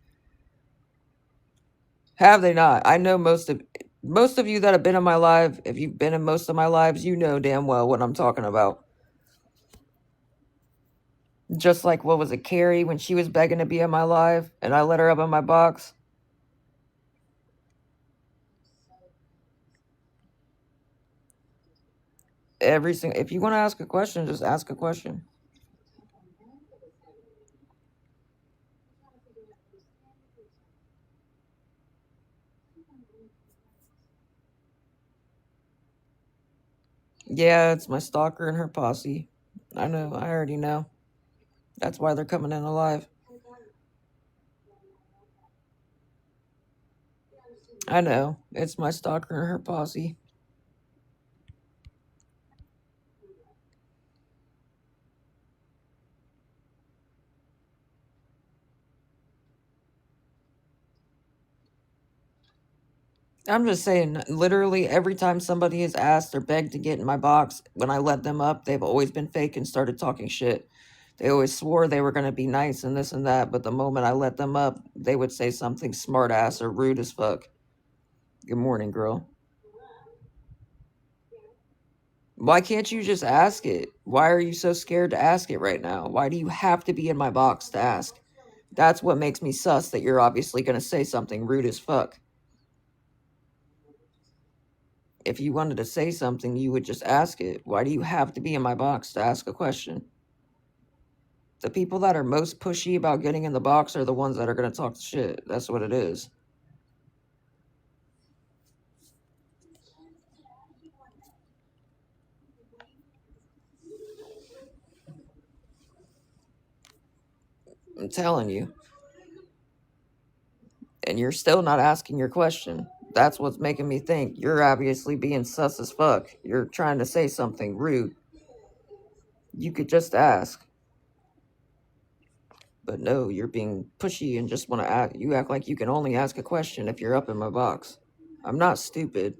Have they not? I know most of you that have been in my live, if you've been in most of my lives, you know damn well what I'm talking about. Just like, what was it, Carrie, when she was begging to be in my live and I let her up in my box? If you want to ask a question, just ask a question. Yeah, it's my stalker and her posse. I know, I already know. That's why they're coming in alive. I know, it's my stalker and her posse. I'm just saying, literally every time somebody has asked or begged to get in my box, when I let them up, they've always been fake and started talking shit. They always swore they were going to be nice and this and that, but the moment I let them up, they would say something smart ass or rude as fuck. Good morning, girl. Why can't you just ask it? Why are you so scared to ask it right now? Why do you have to be in my box to ask? That's what makes me sus that you're obviously going to say something rude as fuck. If you wanted to say something, you would just ask it. Why do you have to be in my box to ask a question? The people that are most pushy about getting in the box are the ones that are going to talk shit. That's what it is. I'm telling you. And you're still not asking your question. That's what's making me think you're obviously being sus as fuck. You're trying to say something rude. You could just ask. But no, you're being pushy and just want to act. You act like you can only ask a question if you're up in my box. I'm not stupid.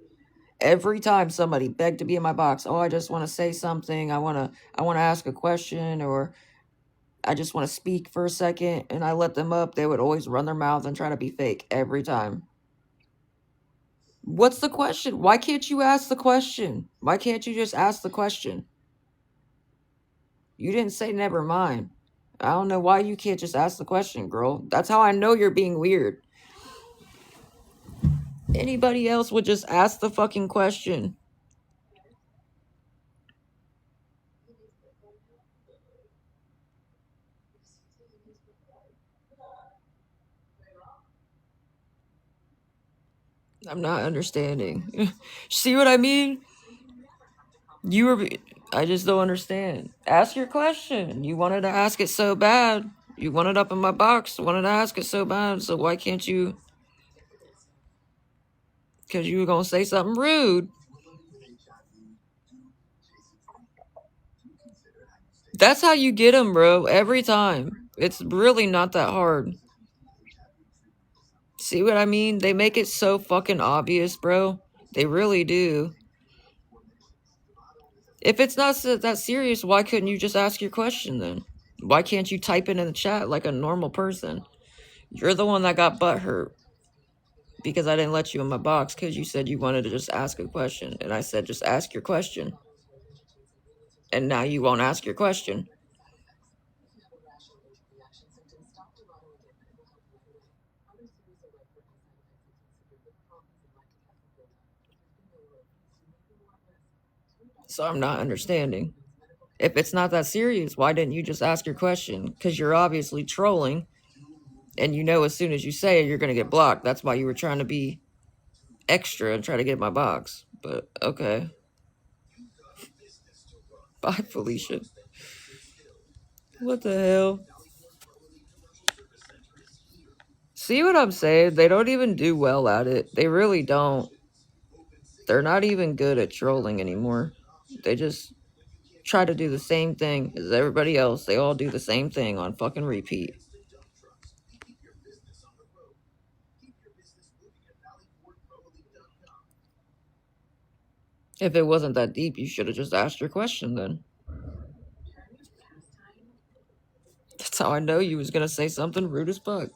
Every time somebody begged to be in my box, "Oh, I just want to say something. I want to ask a question, or I just want to speak for a second," and I let them up, they would always run their mouth and try to be fake every time. What's the question? Why can't you ask the question? Why can't you just ask the question? You didn't say never mind. I don't know why you can't just ask the question, girl. That's how I know you're being weird. Anybody else would just ask the fucking question. I'm not understanding. See what I mean? I just don't understand. Ask your question. You wanted to ask it so bad. You wanted up in my box. Wanted to ask it so bad. So why can't you? Because you were going to say something rude. That's how you get them, bro. Every time. It's really not that hard. See what I mean? They make it so fucking obvious, bro. They really do. If it's not that serious, why couldn't you just ask your question then? Why can't you type it in the chat like a normal person? You're the one that got butthurt because I didn't let you in my box because you said you wanted to just ask a question. And I said, just ask your question. And now you won't ask your question. So I'm not understanding. If it's not that serious, why didn't you just ask your question? Because you're obviously trolling. And you know as soon as you say it, you're going to get blocked. That's why you were trying to be extra and try to get my box. But okay. Bye, Felicia. What the hell? See what I'm saying? They don't even do well at it. They really don't. They're not even good at trolling anymore. They just try to do the same thing as everybody else. They all do the same thing on fucking repeat. If it wasn't that deep, you should have just asked your question then. That's how I know you was gonna say something rude as fuck.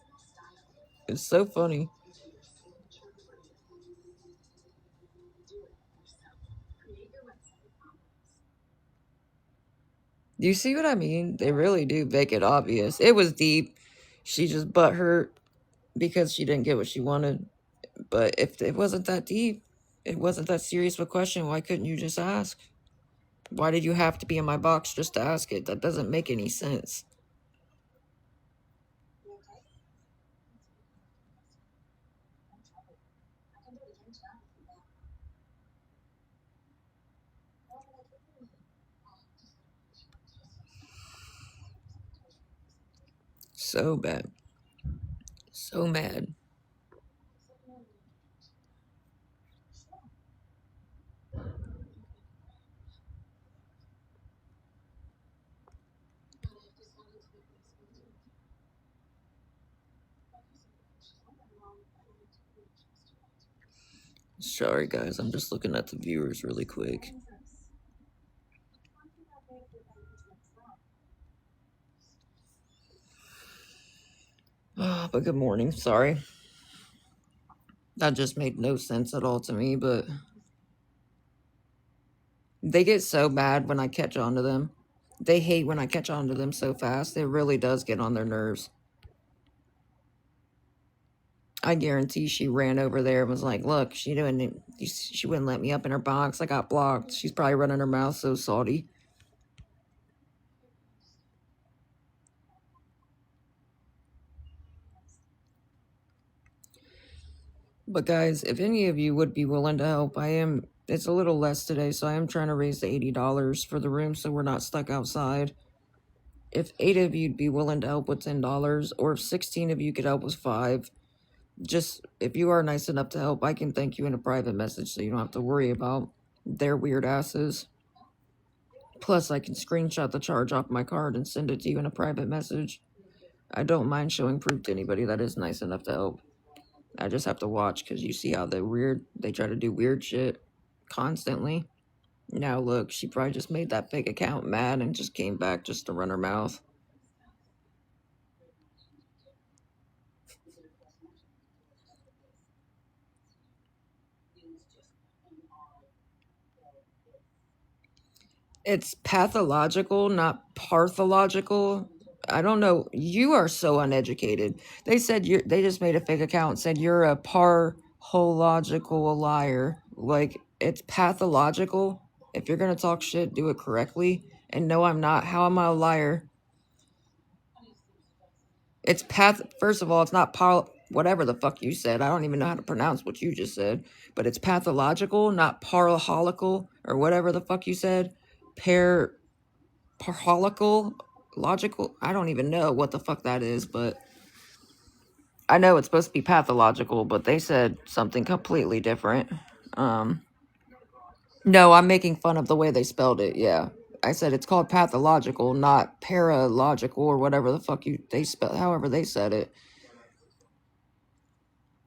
It's so funny. Do you see what I mean? They really do make it obvious. It was deep. She just butt hurt because she didn't get what she wanted. But if it wasn't that deep, it wasn't that serious of a question, why couldn't you just ask? Why did you have to be in my box just to ask it? That doesn't make any sense. So bad. So mad. Sorry, guys. I'm just looking at the viewers really quick. But good morning. Sorry. That just made no sense at all to me, but they get so bad when I catch on to them. They hate when I catch on to them so fast. It really does get on their nerves. I guarantee she ran over there and was like, look, she wouldn't let me up in her box. I got blocked. She's probably running her mouth so salty. But guys, if any of you would be willing to help, it's a little less today, so I am trying to raise the $80 for the room so we're not stuck outside. If 8 of you'd be willing to help with $10, or if 16 of you could help with 5, just, if you are nice enough to help, I can thank you in a private message so you don't have to worry about their weird asses. Plus, I can screenshot the charge off my card and send it to you in a private message. I don't mind showing proof to anybody that is nice enough to help. I just have to watch because you see how they try to do weird shit constantly. Now look, she probably just made that fake account mad and just came back just to run her mouth. It's pathological, not pathological. I don't know. You are so uneducated. They said they just made a fake account and said you're a parhological liar. Like, it's pathological. If you're gonna talk shit, do it correctly. And no, I'm not. How am I a liar? It's first of all, it's not whatever the fuck you said. I don't even know how to pronounce what you just said. But it's pathological, not paraholical or whatever the fuck you said. Parholical, logical. I don't even know what the fuck that is, but I know it's supposed to be pathological, but they said something completely different. No, I'm making fun of the way they spelled it. Yeah, I said it's called pathological, not paralogical or whatever the fuck they spell, however they said it.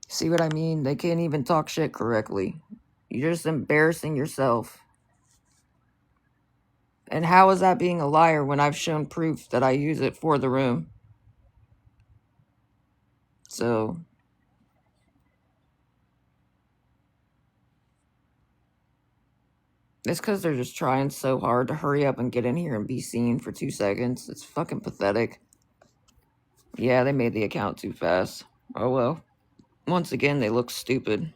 See what I mean? They can't even talk shit correctly. You're just embarrassing yourself. And how is that being a liar when I've shown proof that I use it for the room? So, it's because they're just trying so hard to hurry up and get in here and be seen for 2 seconds. It's fucking pathetic. Yeah, they made the account too fast. Oh well. Once again, they look stupid.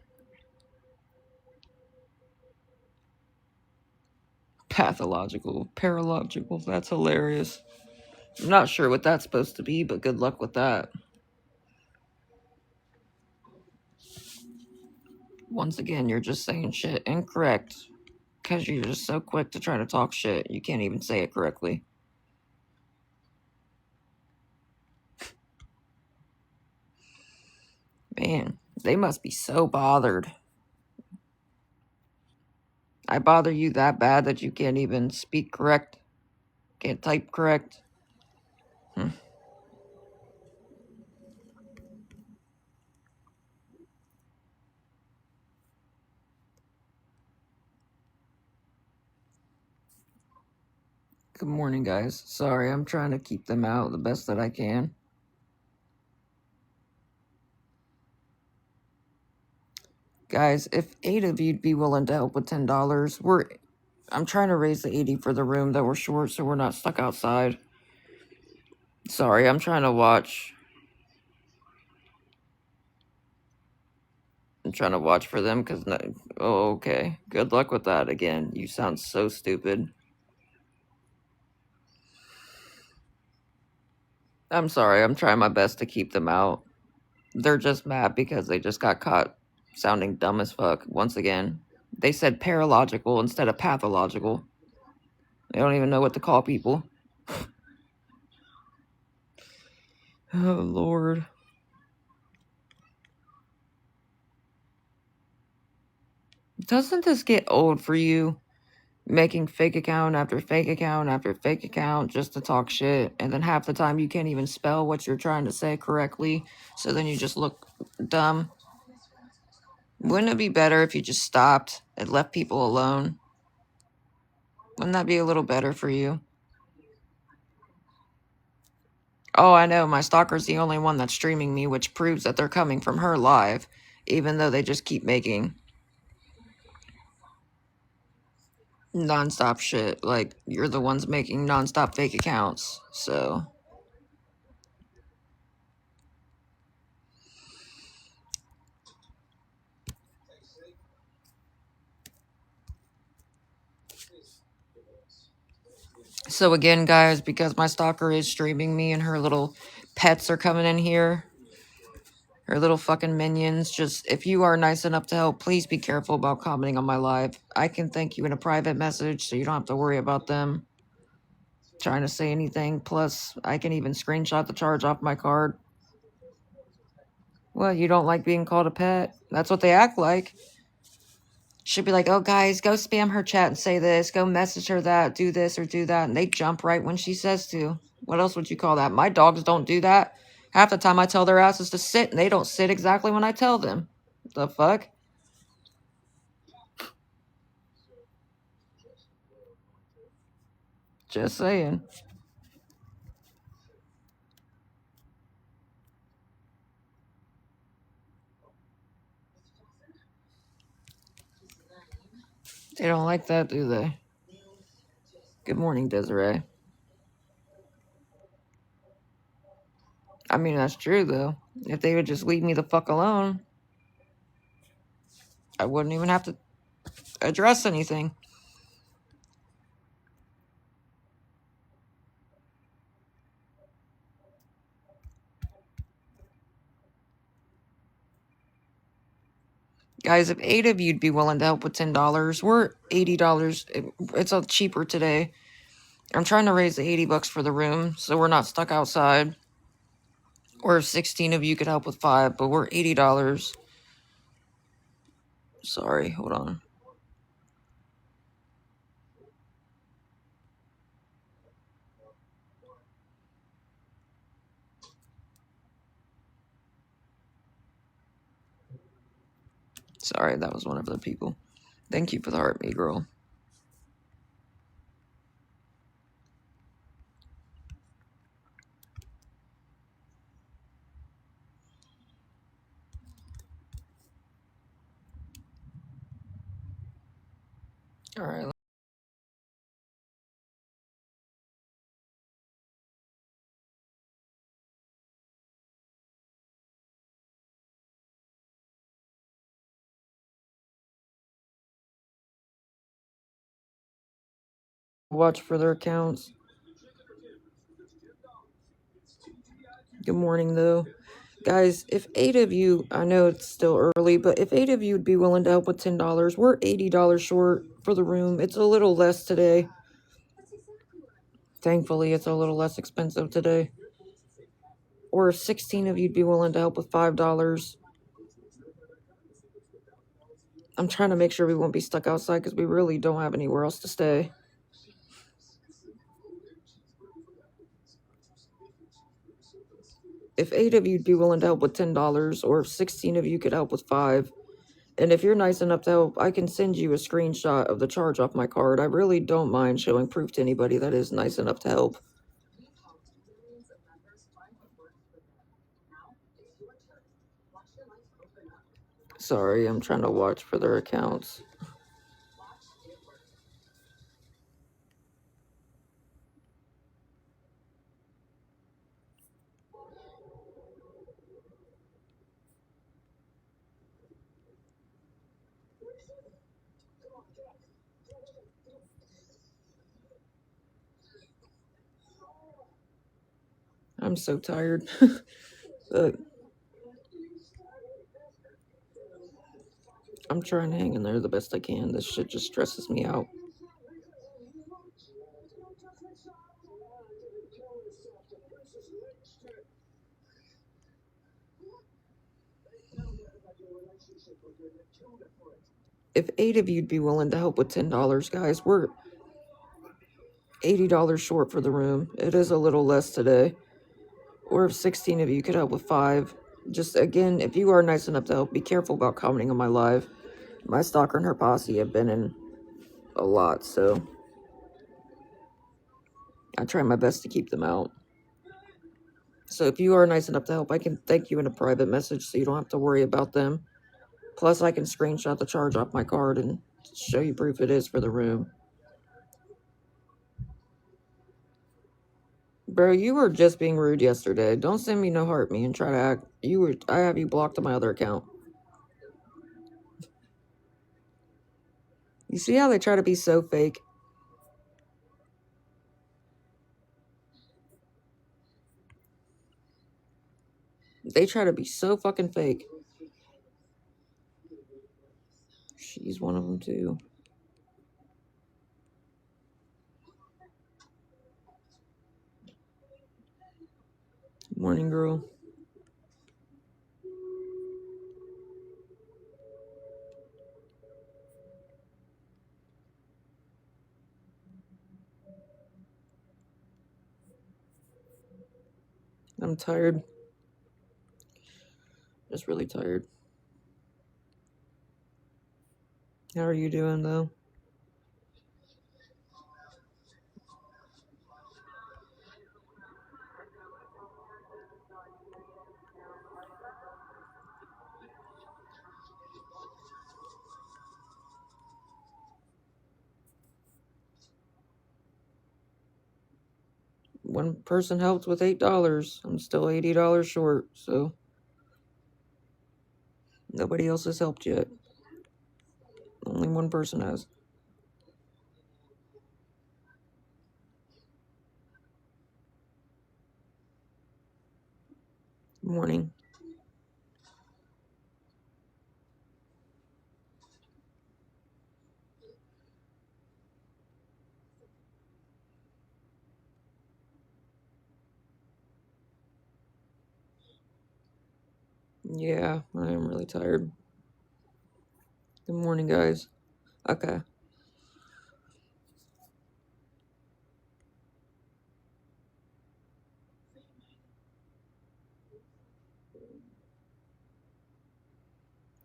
Pathological, paralogical, that's hilarious. I'm not sure what that's supposed to be, but good luck with that. Once again, you're just saying shit incorrect. Because you're just so quick to try to talk shit, you can't even say it correctly. Man, they must be so bothered. I bother you that bad that you can't even speak correct? Can't type correct? Good morning, guys. Sorry, I'm trying to keep them out the best that I can. Guys, if 8 of you'd be willing to help with $10, I'm trying to raise the 80 for the room that we're short so we're not stuck outside. Sorry, I'm trying to watch. I'm trying to watch for them because... Oh, okay. Good luck with that again. You sound so stupid. I'm sorry, I'm trying my best to keep them out. They're just mad because they just got caught sounding dumb as fuck once again. They said paralogical instead of pathological. They don't even know what to call people. Oh, Lord. Doesn't this get old for you? Making fake account after fake account after fake account just to talk shit, and then half the time you can't even spell what you're trying to say correctly, so then you just look dumb. Wouldn't it be better if you just stopped and left people alone? Wouldn't that be a little better for you? Oh, I know, my stalker's the only one that's streaming me, which proves that they're coming from her live, even though they just keep making nonstop shit. Like, you're the ones making nonstop fake accounts, so... So again, guys, because my stalker is streaming me and her little pets are coming in here, her little fucking minions, just, if you are nice enough to help, please be careful about commenting on my live. I can thank you in a private message, so you don't have to worry about them trying to say anything. Plus, I can even screenshot the charge off my card. Well, you don't like being called a pet? That's what they act like. She'll be like, oh, guys, go spam her chat and say this. Go message her that. Do this or do that. And they jump right when she says to. What else would you call that? My dogs don't do that. Half the time I tell their asses to sit, and they don't sit exactly when I tell them. The fuck? Just saying. They don't like that, do they? Good morning, Desiree. I mean, that's true, though. If they would just leave me the fuck alone, I wouldn't even have to address anything. Guys, if 8 of you'd be willing to help with $10, we're $80. It's a cheaper today. I'm trying to raise the 80 bucks for the room, so we're not stuck outside. Or if 16 of you could help with 5, but we're $80. Sorry, hold on. Sorry, that was one of the people. Thank you for the heart, me girl. Alright. Watch for their accounts. Good morning, though. Guys, if 8 of you, I know it's still early, but if 8 of you would be willing to help with $10, we're $80 short for the room. It's a little less today. Thankfully, it's a little less expensive today. Or if 16 of you'd be willing to help with $5. I'm trying to make sure we won't be stuck outside because we really don't have anywhere else to stay. If 8 of you'd be willing to help with $10, or if 16 of you could help with 5, and if you're nice enough to help, I can send you a screenshot of the charge off my card. I really don't mind showing proof to anybody that is nice enough to help. Sorry, I'm trying to watch for their accounts. I'm so tired. But I'm trying to hang in there the best I can. This shit just stresses me out. If 8 of you'd be willing to help with $10, guys, we're $80 short for the room. It is a little less today. Or if 16 of you could help with 5. Just, again, if you are nice enough to help, be careful about commenting on my live. My stalker and her posse have been in a lot, so I try my best to keep them out. So if you are nice enough to help, I can thank you in a private message so you don't have to worry about them. Plus, I can screenshot the charge off my card and show you proof it is for the room. Bro, you were just being rude yesterday. Don't send me no heart me and try to act. I have you blocked on my other account. You see how they try to be so fake? They try to be so fucking fake. She's one of them too. Morning, girl. I'm tired. Just really tired. How are you doing, though? One person helped with $8. I'm still $80 short, so nobody else has helped yet. Only one person has. Morning. Yeah, I am really tired. Good morning, guys. Okay.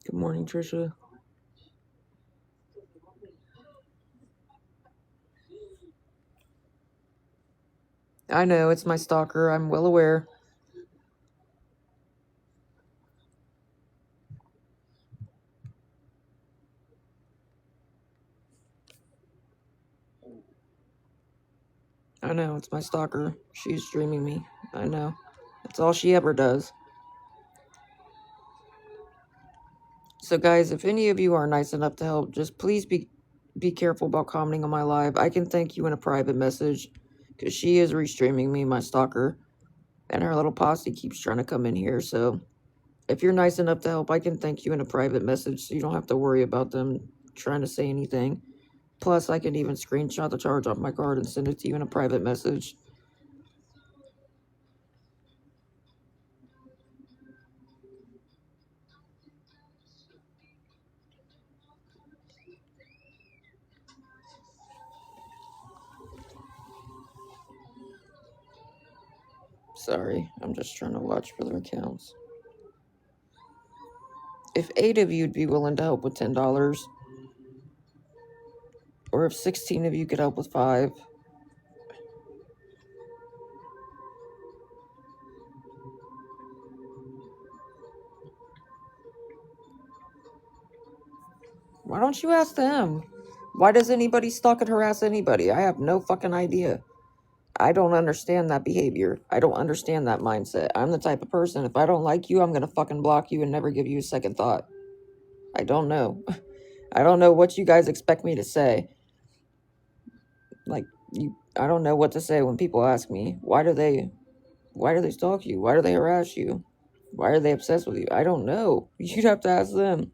Good morning, Trisha. I know, it's my stalker. I'm well aware. I know, it's my stalker. She's streaming me. I know. That's all she ever does. So guys, if any of you are nice enough to help, just please be careful about commenting on my live. I can thank you in a private message, because she is restreaming me, my stalker, and her little posse keeps trying to come in here. So if you're nice enough to help, I can thank you in a private message, so you don't have to worry about them trying to say anything. Plus, I can even screenshot the charge off my card and send it to you in a private message. Sorry, I'm just trying to watch for their accounts. If 8 of you'd be willing to help with $10, or if 16 of you could help with 5. Why don't you ask them? Why does anybody stalk and harass anybody? I have no fucking idea. I don't understand that behavior. I don't understand that mindset. I'm the type of person, if I don't like you, I'm gonna fucking block you and never give you a second thought. I don't know. I don't know what you guys expect me to say. Like, I don't know what to say when people ask me, why do they stalk you? Why do they harass you? Why are they obsessed with you? I don't know. You'd have to ask them.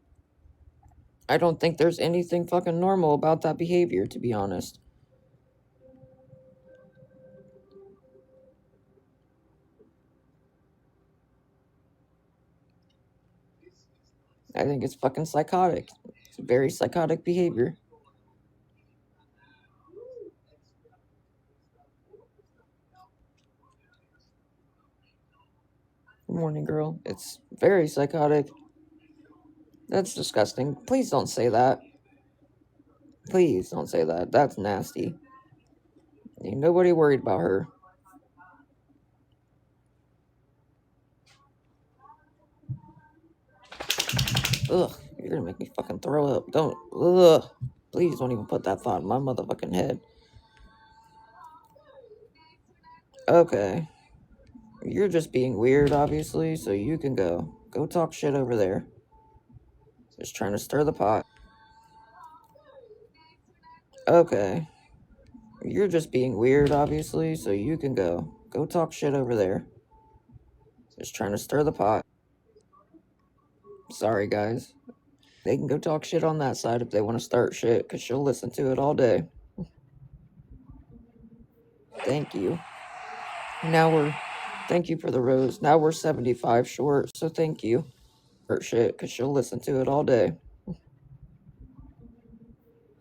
I don't think there's anything fucking normal about that behavior, to be honest. I think it's fucking psychotic. It's very psychotic behavior. Good morning, girl. It's very psychotic. That's disgusting. Please don't say that. Please don't say that. That's nasty. Ain't nobody worried about her. Ugh, you're gonna make me fucking throw up. Don't. Ugh. Please don't even put that thought in my motherfucking head. Okay. You're just being weird, obviously, so you can go. Go talk shit over there. Just trying to stir the pot. Okay. You're just being weird, obviously, so you can go. Go talk shit over there. Just trying to stir the pot. Sorry, guys. They can go talk shit on that side if they want to start shit, because she'll listen to it all day. Thank you. Thank you for the rose. Now we're 75 short, so thank you. Start shit, because she'll listen to it all day.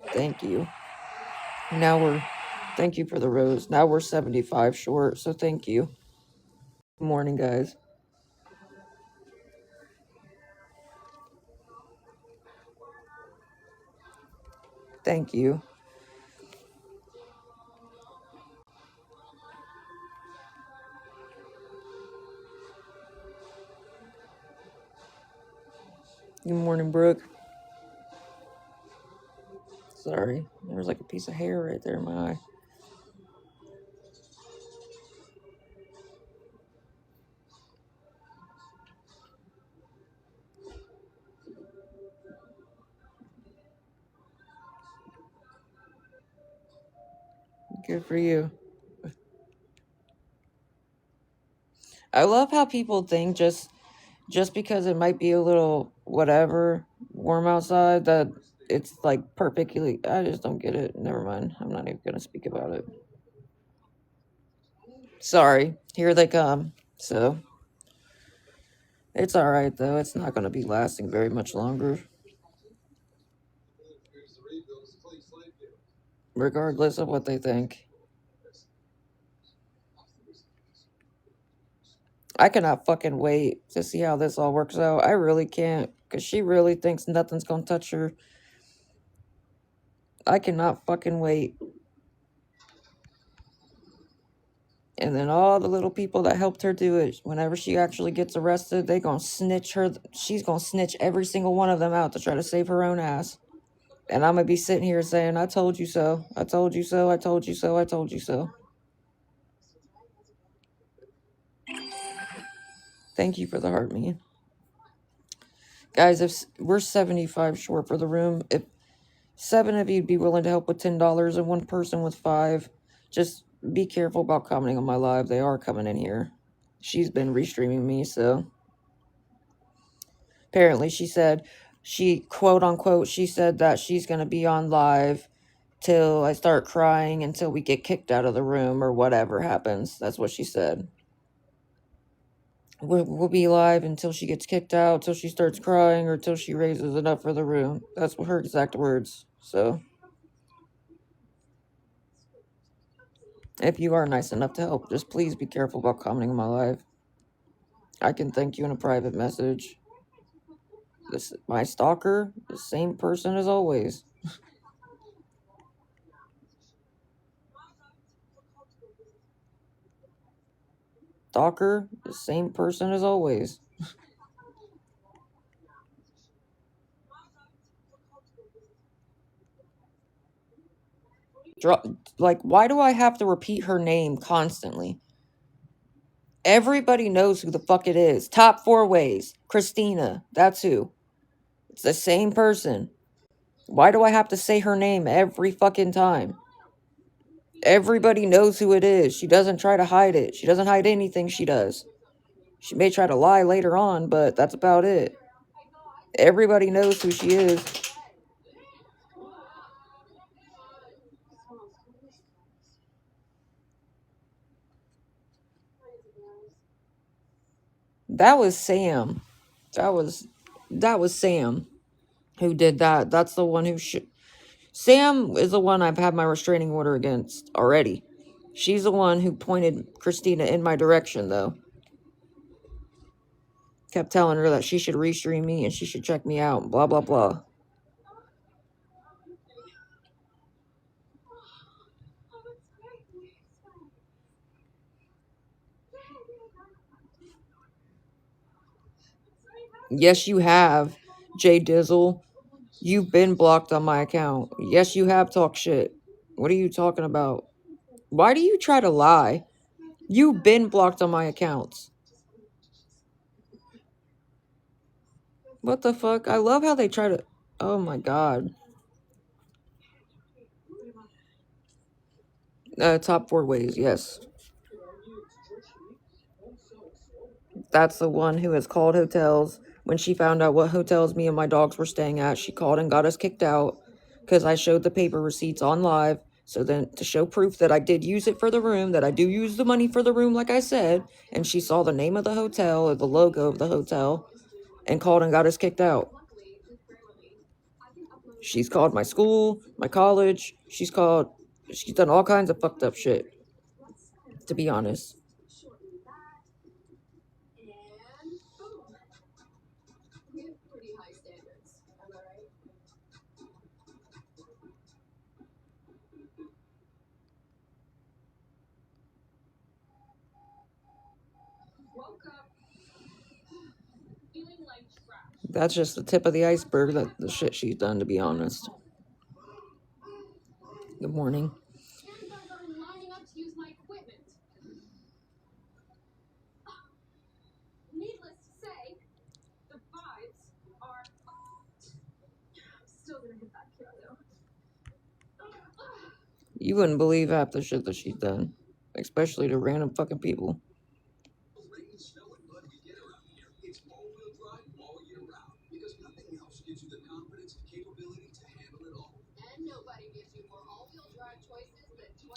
Thank you. Thank you for the rose. Now we're 75 short, so thank you. Good morning, guys. Thank you. Good morning, Brooke. Sorry, there's like a piece of hair right there in my eye. Good for you. I love how people think just because it might be a little whatever warm outside that it's like perfectly. I just don't get it. Never mind. I'm not even gonna speak about it. Sorry. Here they come. So it's all right though. It's not gonna be lasting very much longer. Regardless of what they think. I cannot fucking wait to see how this all works out. I really can't, because she really thinks nothing's gonna touch her. I cannot fucking wait. And then all the little people that helped her do it, whenever she actually gets arrested, they gonna snitch her. She's gonna snitch every single one of them out to try to save her own ass. And I'm gonna be sitting here saying, I told you so. I told you so. I told you so. I told you so. Thank you for the heart, me. Guys, if we're 75 short for the room, if 7 of you'd be willing to help with $10 and 1 person with 5, just be careful about commenting on my live. They are coming in here. She's been restreaming me, so apparently she said, she quote unquote, she said that she's going to be on live till I start crying, until we get kicked out of the room or whatever happens. That's what she said. We'll be live until she gets kicked out, till she starts crying, or till she raises it up for the room. That's her exact words. So if you are nice enough to help, just please be careful about commenting on my live. I can thank you in a private message. My stalker, the same person as always. Stalker, the same person as always. Like, why do I have to repeat her name constantly? Everybody knows who the fuck it is. Top 4 ways. Christina, that's who. It's the same person. Why do I have to say her name every fucking time? Everybody knows who it is. She doesn't try to hide it. She doesn't hide anything she does. She may try to lie later on, but that's about it. Everybody knows who she is. That was Sam. That was Sam who did that. That's the one who Sam is the one I've had my restraining order against already. She's the one who pointed Christina in my direction, though. Kept telling her that she should restream me and she should check me out, blah, blah, blah. Yes, you have, Jay Dizzle. You've been blocked on my account. Yes, you have talked shit. What are you talking about? Why do you try to lie? You've been blocked on my accounts. What the fuck? I love how they try to... Oh my god. Top 4 ways, yes. That's the one who has called hotels. When she found out what hotels me and my dogs were staying at, she called and got us kicked out because I showed the paper receipts on live. So then to show proof that I did use it for the room, that I do use the money for the room like I said, and she saw the name of the hotel or the logo of the hotel and called and got us kicked out. She's called my school, my college. She's done all kinds of fucked up shit, to be honest. That's just the tip of the iceberg, that the shit she's done, to be honest. Good morning. You wouldn't believe half the shit that she's done, especially to random fucking people.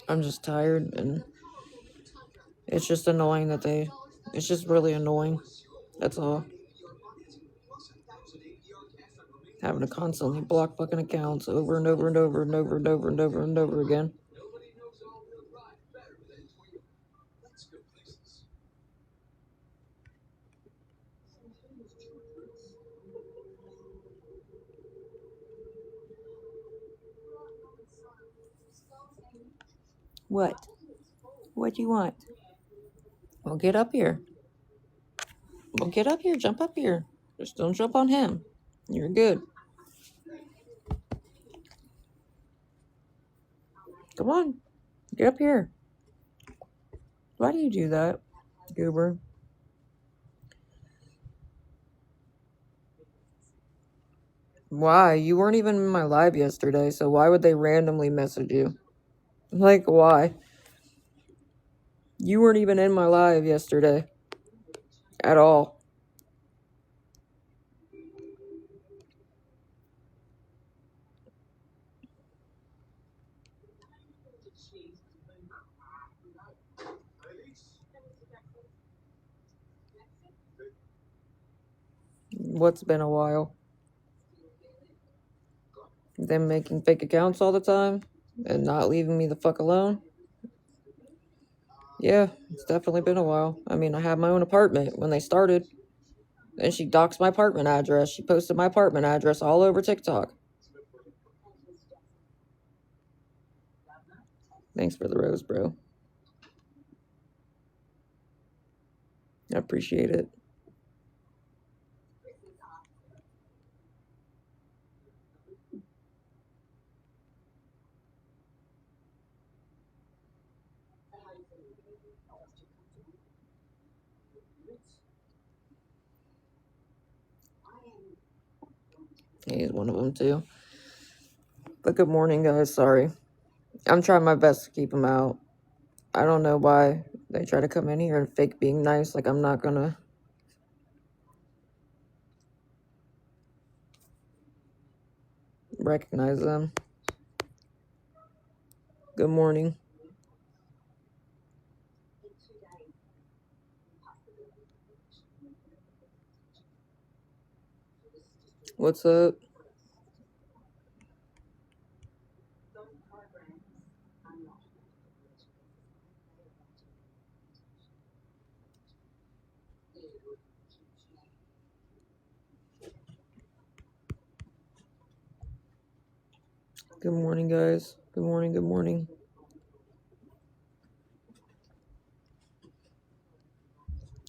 I'm just tired, and it's just annoying that it's just really annoying. That's all. Having to constantly block fucking accounts over and over and over and over and over and over and over again. What? What do you want? Well, get up here. Well, get up here. Jump up here. Just don't jump on him. You're good. Come on. Get up here. Why do you do that, Goober? Why? You weren't even in my live yesterday, so why would they randomly message you? Like, why? You weren't even in my live yesterday. At all. What's been a while? Them making fake accounts all the time and not leaving me the fuck alone? Yeah, it's definitely been a while. I mean, I had my own apartment when they started. And she doxed my apartment address. She posted my apartment address all over TikTok. Thanks for the rose, bro. I appreciate it. He's one of them too. But good morning, guys. Sorry. I'm trying my best to keep him out. I don't know why they try to come in here and fake being nice. Like, I'm not gonna recognize them. Good morning. What's up? Good morning, guys. Good morning, good morning.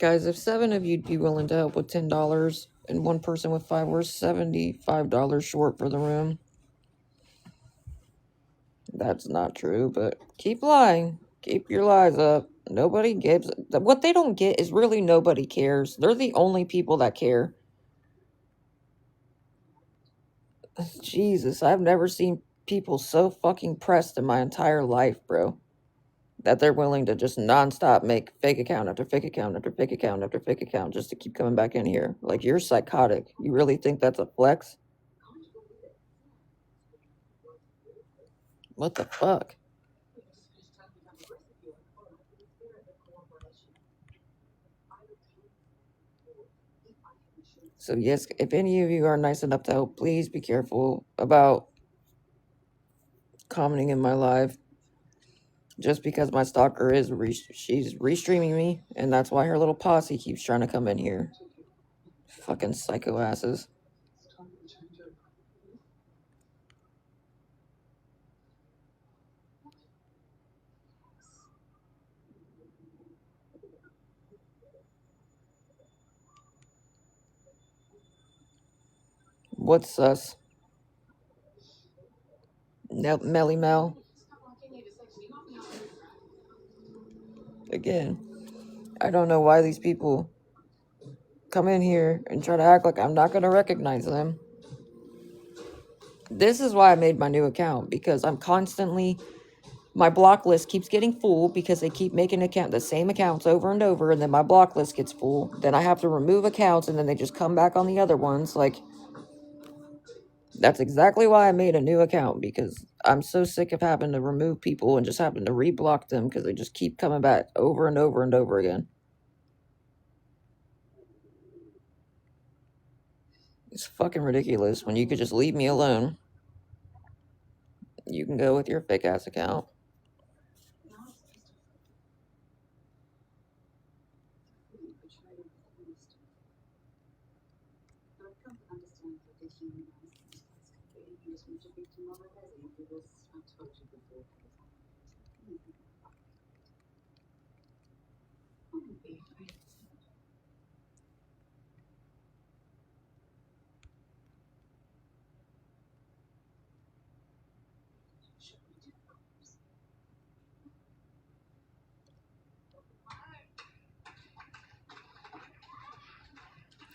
Guys, if 7 of you'd be willing to help with $10 and 1 person with 5, we're $75 short for the room. That's not true, but keep lying. Keep your lies up. Nobody gives. What they don't get is really nobody cares. They're the only people that care. Jesus, I've never seen people so fucking pressed in my entire life, bro. That they're willing to just nonstop make fake account after fake account after fake account after fake account just to keep coming back in here. Like, you're psychotic. You really think that's a flex? What the fuck? So, yes, if any of you are nice enough to help, please be careful about commenting in my live. Just because my stalker is she's restreaming me, and that's why her little posse keeps trying to come in here. Fucking psycho asses. What's sus? Melly Mel. Again, I don't know why these people come in here and try to act like I'm not going to recognize them. This is why I made my new account, because I'm constantly, my block list keeps getting full because they keep making the same accounts over and over, and then my block list gets full. Then I have to remove accounts, and then they just come back on the other ones. Like, that's exactly why I made a new account, because I'm so sick of having to remove people and just having to reblock them because they just keep coming back over and over and over again. It's fucking ridiculous when you could just leave me alone. You can go with your fake ass account.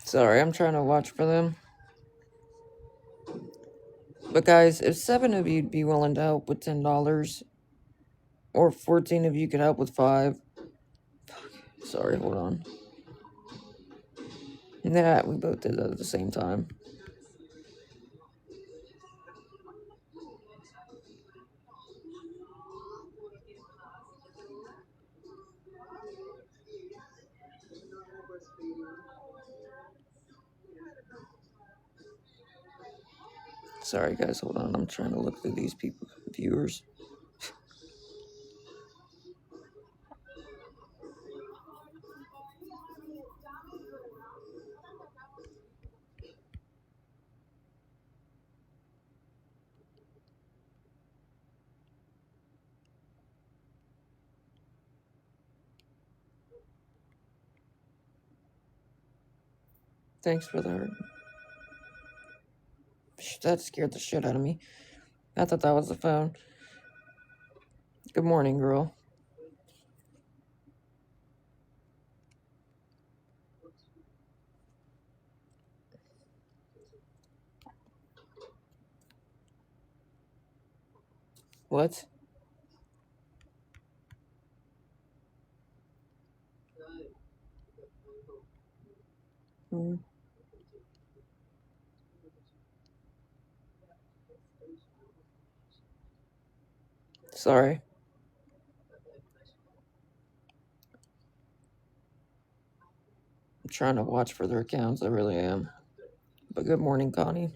Sorry, I'm trying to watch for them. But guys, if 7 of you'd be willing to help with $10, or 14 of you could help with 5. Sorry, hold on. Nah, we both did that at the same time. Sorry guys, hold on. I'm trying to look through these people, viewers. Thanks for the heart. That scared the shit out of me. I thought that was the phone. Good morning, girl. What? Hmm. Sorry. I'm trying to watch for their accounts. I really am. But good morning, Connie.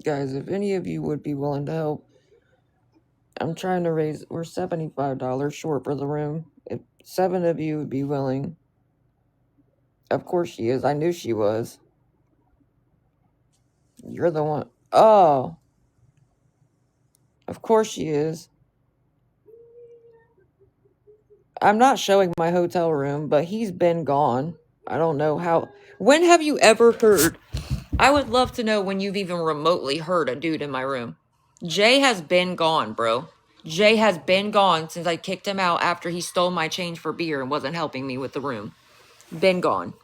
Guys, if any of you would be willing to help, I'm trying to raise. We're $75 short for the room. If 7 of you would be willing. Of course she is. I knew she was. You're the one. Oh. Of course she is. I'm not showing my hotel room, but he's been gone. I don't know how. When have you ever heard? I would love to know when you've even remotely heard a dude in my room. Jay has been gone, bro. Jay has been gone since I kicked him out after he stole my change for beer and wasn't helping me with the room. Been gone.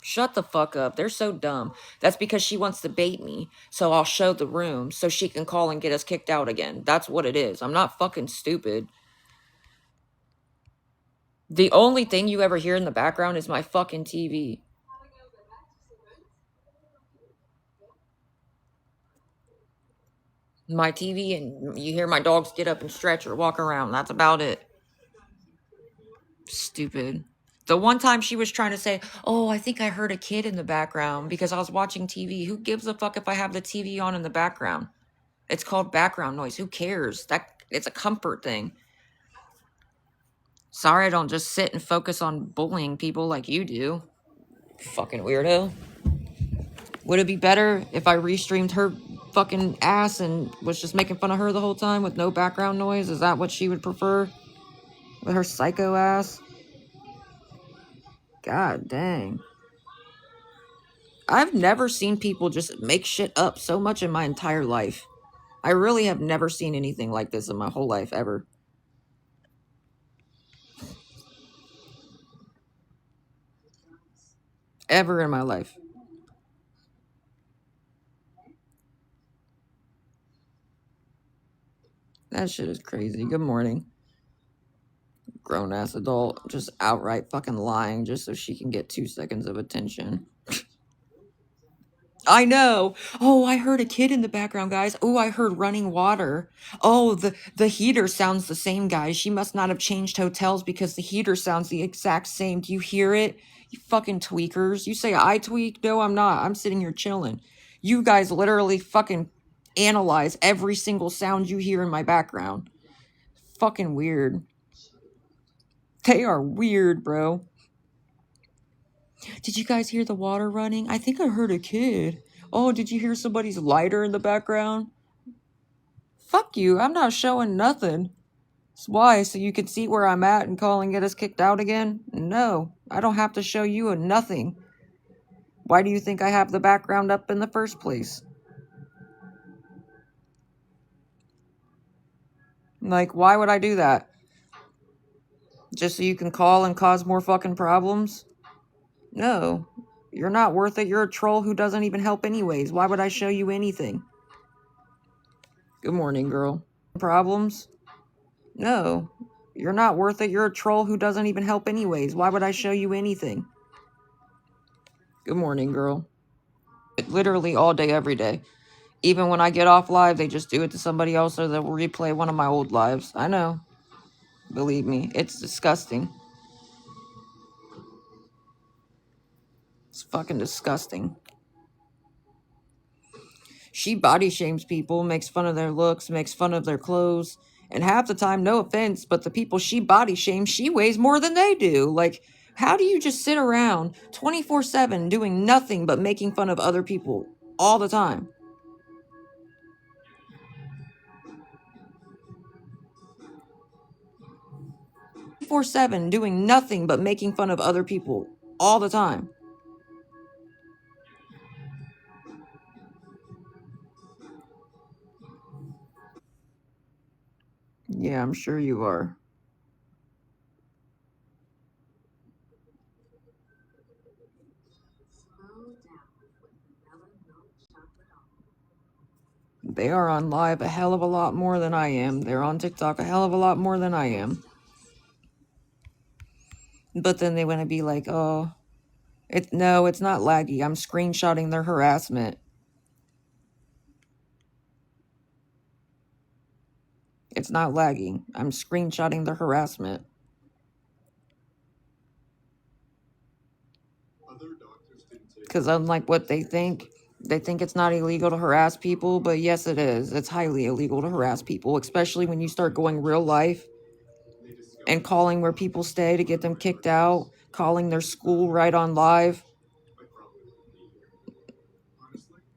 Shut the fuck up. They're so dumb. That's because she wants to bait me, so I'll show the room so she can call and get us kicked out again. That's what it is. I'm not fucking stupid. The only thing you ever hear in the background is my fucking TV. My TV, and you hear my dogs get up and stretch or walk around. That's about it. Stupid. The one time she was trying to say, oh, I think I heard a kid in the background because I was watching TV. Who gives a fuck if I have the TV on in the background? It's called background noise. Who cares? It's a comfort thing. Sorry I don't just sit and focus on bullying people like you do. Fucking weirdo. Would it be better if I restreamed her fucking ass and was just making fun of her the whole time with no background noise? Is that what she would prefer? With her psycho ass? God dang. I've never seen people just make shit up so much in my entire life. I really have never seen anything like this in my whole life, ever. Ever in my life. That shit is crazy. Good morning. Grown ass adult just outright fucking lying just so she can get 2 seconds of attention. I know. Oh, I heard a kid in the background, guys. Oh, I heard running water. Oh, the heater sounds the same, guys. She must not have changed hotels because the heater sounds the exact same. Do you hear it? You fucking tweakers. You say I tweak? No, I'm not. I'm sitting here chilling. You guys literally fucking analyze every single sound you hear in my background. Fucking weird. They are weird, bro. Did you guys hear the water running? I think I heard a kid. Oh, did you hear somebody's lighter in the background? Fuck you, I'm not showing nothing. Why? So you can see where I'm at and call and get us kicked out again? No, I don't have to show you a nothing. Why do you think I have the background up in the first place? Like, why would I do that? Just so you can call and cause more fucking problems? No. You're not worth it. You're a troll who doesn't even help anyways. Why would I show you anything? Good morning, girl. Problems? No. You're not worth it. You're a troll who doesn't even help anyways. Why would I show you anything? Good morning, girl. Literally all day, every day. Even when I get off live, they just do it to somebody else or they'll replay one of my old lives. I know. Believe me. It's disgusting. It's fucking disgusting. She body shames people, makes fun of their looks, makes fun of their clothes. And half the time, no offense, but the people she body shames, she weighs more than they do. Like, how do you just sit around 24/7 doing nothing but making fun of other people all the time? 24/7 doing nothing but making fun of other people all the time. Yeah, I'm sure you are. They are on live a hell of a lot more than I am. They're on TikTok a hell of a lot more than I am. But then they want to be like, oh, no, it's not laggy. I'm screenshotting their harassment. It's not lagging. I'm screenshotting their harassment. Because unlike what they think it's not illegal to harass people, but yes, it is. It's highly illegal to harass people, especially when you start going real life and calling where people stay to get them kicked out, calling their school right on live.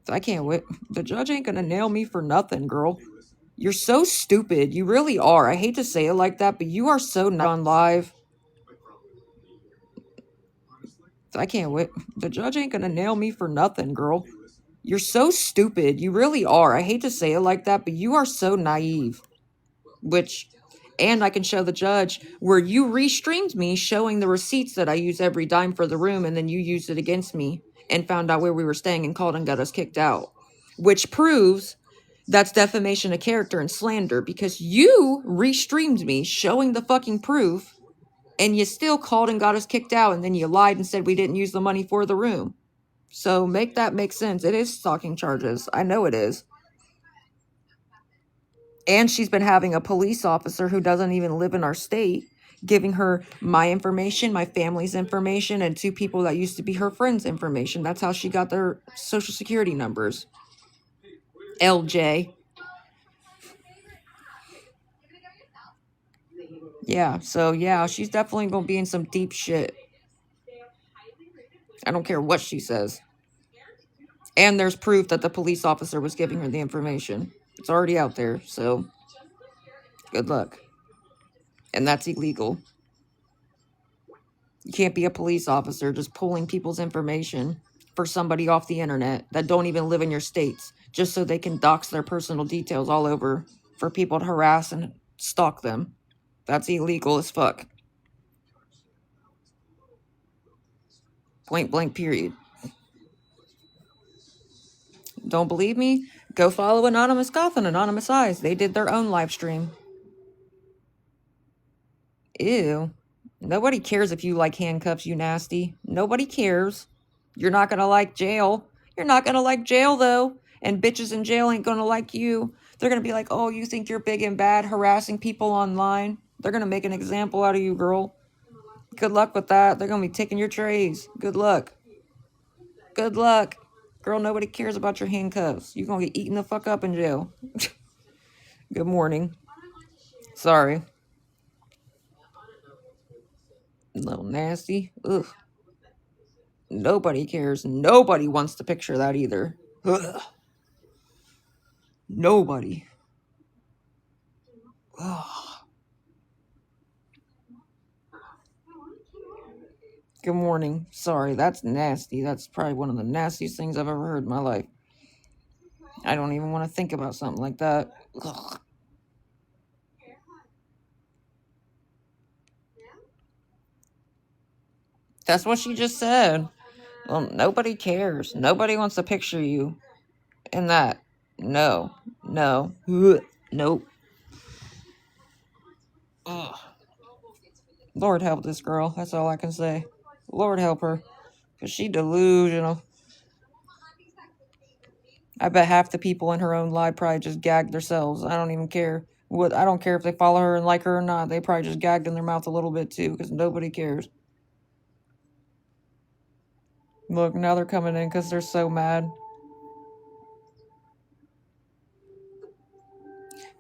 I can't wait. The judge ain't gonna nail me for nothing, girl. You're so stupid. You really are. I hate to say it like that, but you are so not on live. I can't wait. The judge ain't gonna nail me for nothing, girl. You're so stupid. You really are. I hate to say it like that, but you are so naive. And I can show the judge where you restreamed me showing the receipts that I use every dime for the room, and then you used it against me and found out where we were staying and called and got us kicked out. Which proves that's defamation of character and slander because you restreamed me showing the fucking proof and you still called and got us kicked out, and then you lied and said we didn't use the money for the room. So make that make sense. It is stalking charges. I know it is. And she's been having a police officer who doesn't even live in our state giving her my information, my family's information, and 2 people that used to be her friends' information. That's how she got their social security numbers. LJ. Yeah, so yeah, she's definitely gonna be in some deep shit. I don't care what she says. And there's proof that the police officer was giving her the information. It's already out there, so good luck. And that's illegal. You can't be a police officer just pulling people's information for somebody off the internet that don't even live in your states just so they can dox their personal details all over for people to harass and stalk them. That's illegal as fuck. Point blank period. Don't believe me? Go follow Anonymous Goth and Anonymous Eyes. They did their own live stream. Ew. Nobody cares if you like handcuffs, you nasty. Nobody cares. You're not gonna like jail. You're not gonna like jail, though. And bitches in jail ain't gonna like you. They're gonna be like, oh, you think you're big and bad harassing people online? They're gonna make an example out of you, girl. Good luck with that. They're gonna be taking your trays. Good luck. Good luck. Girl, nobody cares about your handcuffs. You're gonna get eaten the fuck up in jail. Good morning. Sorry. Little nasty. Ugh. Nobody cares. Nobody wants to picture that either. Ugh. Nobody. Ugh. Good morning. Sorry, that's nasty. That's probably one of the nastiest things I've ever heard in my life. I don't even want to think about something like that. Ugh. That's what she just said. Well, nobody cares. Nobody wants to picture you in that. No. No. Ugh. Nope. Ugh. Lord help this girl. That's all I can say. Lord help her. Because she delusional. I bet half the people in her own life probably just gagged themselves. I don't even care. I don't care if they follow her and like her or not. They probably just gagged in their mouth a little bit too, because nobody cares. Look, now they're coming in because they're so mad.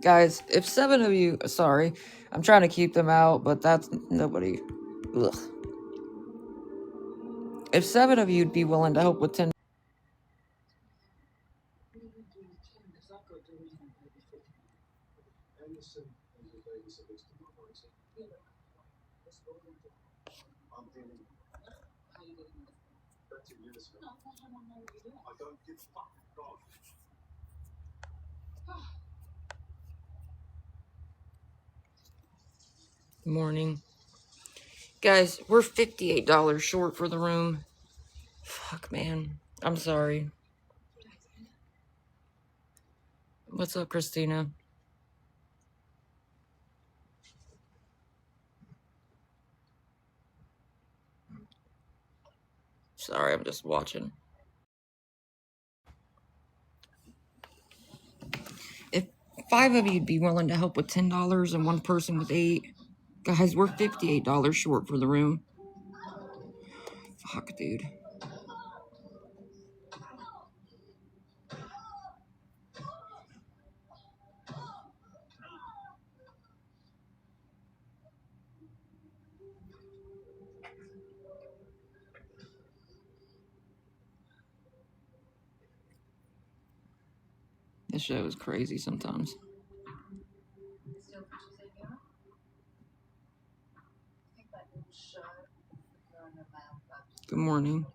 Guys, if 7 of you... Sorry. I'm trying to keep them out, but that's... Nobody... Ugh. If 7 of you'd be willing to help with 10... Morning. Guys, we're $58 short for the room. Fuck, man. I'm sorry. What's up, Christina? Sorry, I'm just watching. If 5 of you'd be willing to help with $10 and 1 person with 8... Guys, we're $58 short for the room. Fuck, dude. This show is crazy sometimes. Good morning.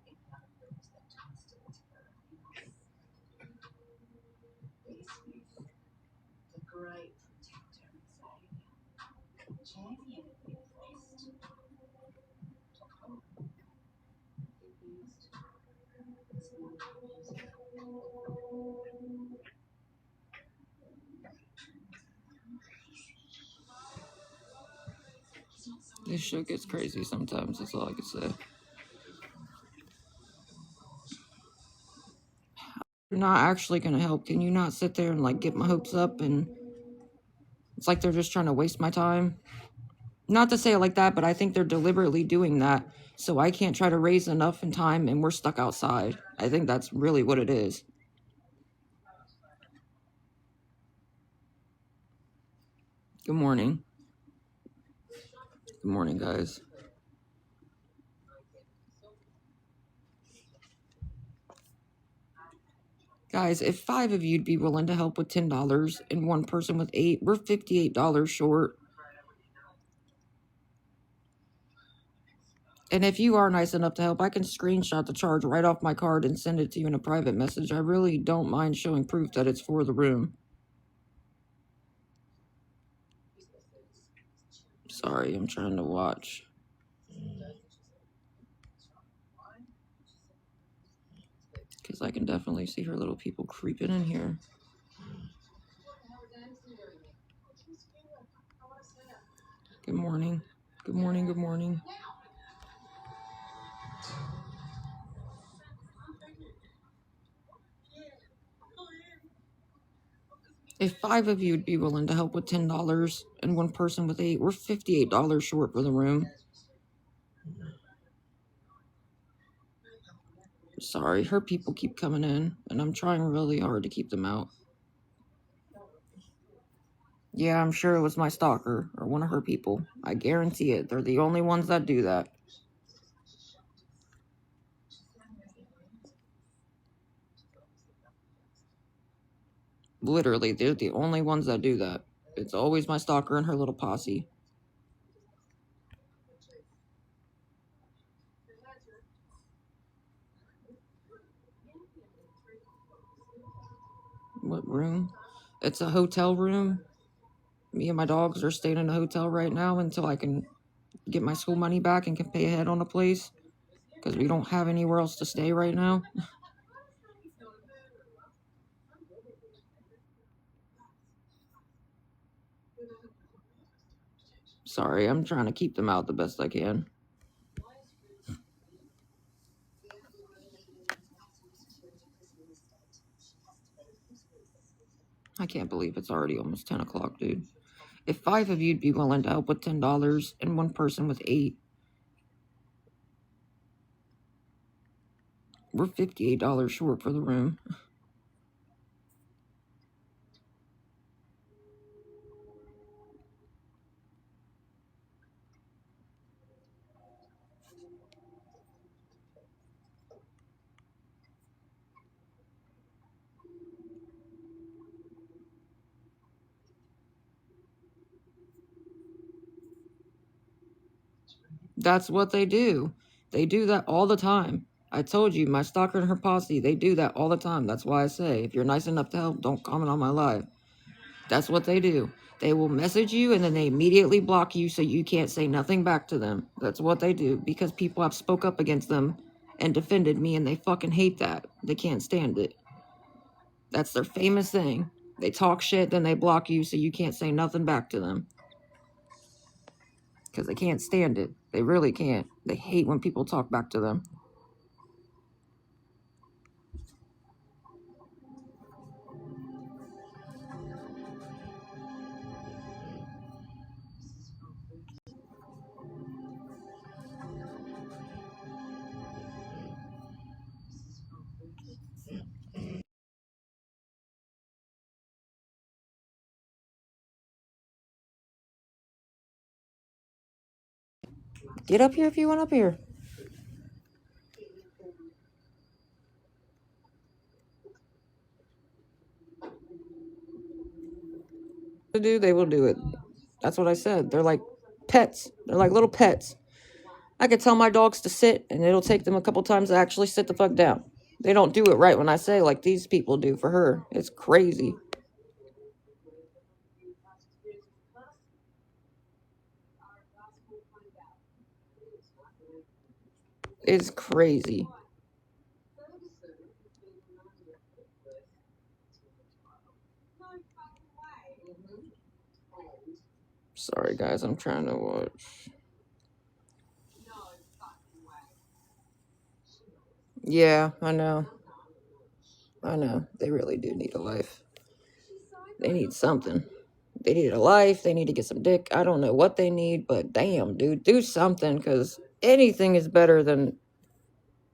This show gets crazy sometimes, that's all I can say. You're not actually gonna help. Can you not sit there and like get my hopes up? And it's like they're just trying to waste my time. Not to say it like that, but I think they're deliberately doing that so I can't try to raise enough in time and we're stuck outside. I think that's really what it is. Good morning. Good morning, guys. Guys, if 5 of you'd be willing to help with $10 and 1 person with 8, we're $58 short. And if you are nice enough to help, I can screenshot the charge right off my card and send it to you in a private message. I really don't mind showing proof that it's for the room. Sorry, I'm trying to watch. Because I can definitely see her little people creeping in here. Good morning. Good morning, good morning. If 5 of you would be willing to help with $10 and 1 person with 8, we're $58 short for the room. Sorry, her people keep coming in, and I'm trying really hard to keep them out. Yeah, I'm sure it was my stalker, or one of her people. I guarantee it. They're the only ones that do that. Literally, they're the only ones that do that. It's always my stalker and her little posse. What room? It's a hotel room. Me and my dogs are staying in a hotel right now until I can get my school money back and can pay ahead on a place. Because we don't have anywhere else to stay right now. Sorry, I'm trying to keep them out the best I can. I can't believe it's already almost 10 o'clock, dude. If 5 of you'd be willing to help with $10 and one person with 8, we're $58 short for the room. That's what they do. They do that all the time. I told you, my stalker and her posse, they do that all the time. That's why I say, if you're nice enough to help, don't comment on my live. That's what they do. They will message you and then they immediately block you so you can't say nothing back to them. That's what they do because people have spoke up against them and defended me and they fucking hate that. They can't stand it. That's their famous thing. They talk shit, then they block you so you can't say nothing back to them. Because they can't stand it. They really can't. They hate when people talk back to them. Get up here if you want up here. To do, they will do it. That's what I said. They're like pets. They're like little pets. I could tell my dogs to sit, and it'll take them a couple times to actually sit the fuck down. They don't do it right when I say like these people do for her. It's crazy. It's crazy. Sorry, guys. I'm trying to watch. Yeah, I know. I know. They really do need a life. They need something. They need a life. They need to get some dick. I don't know what they need, but damn, dude, do something because anything is better than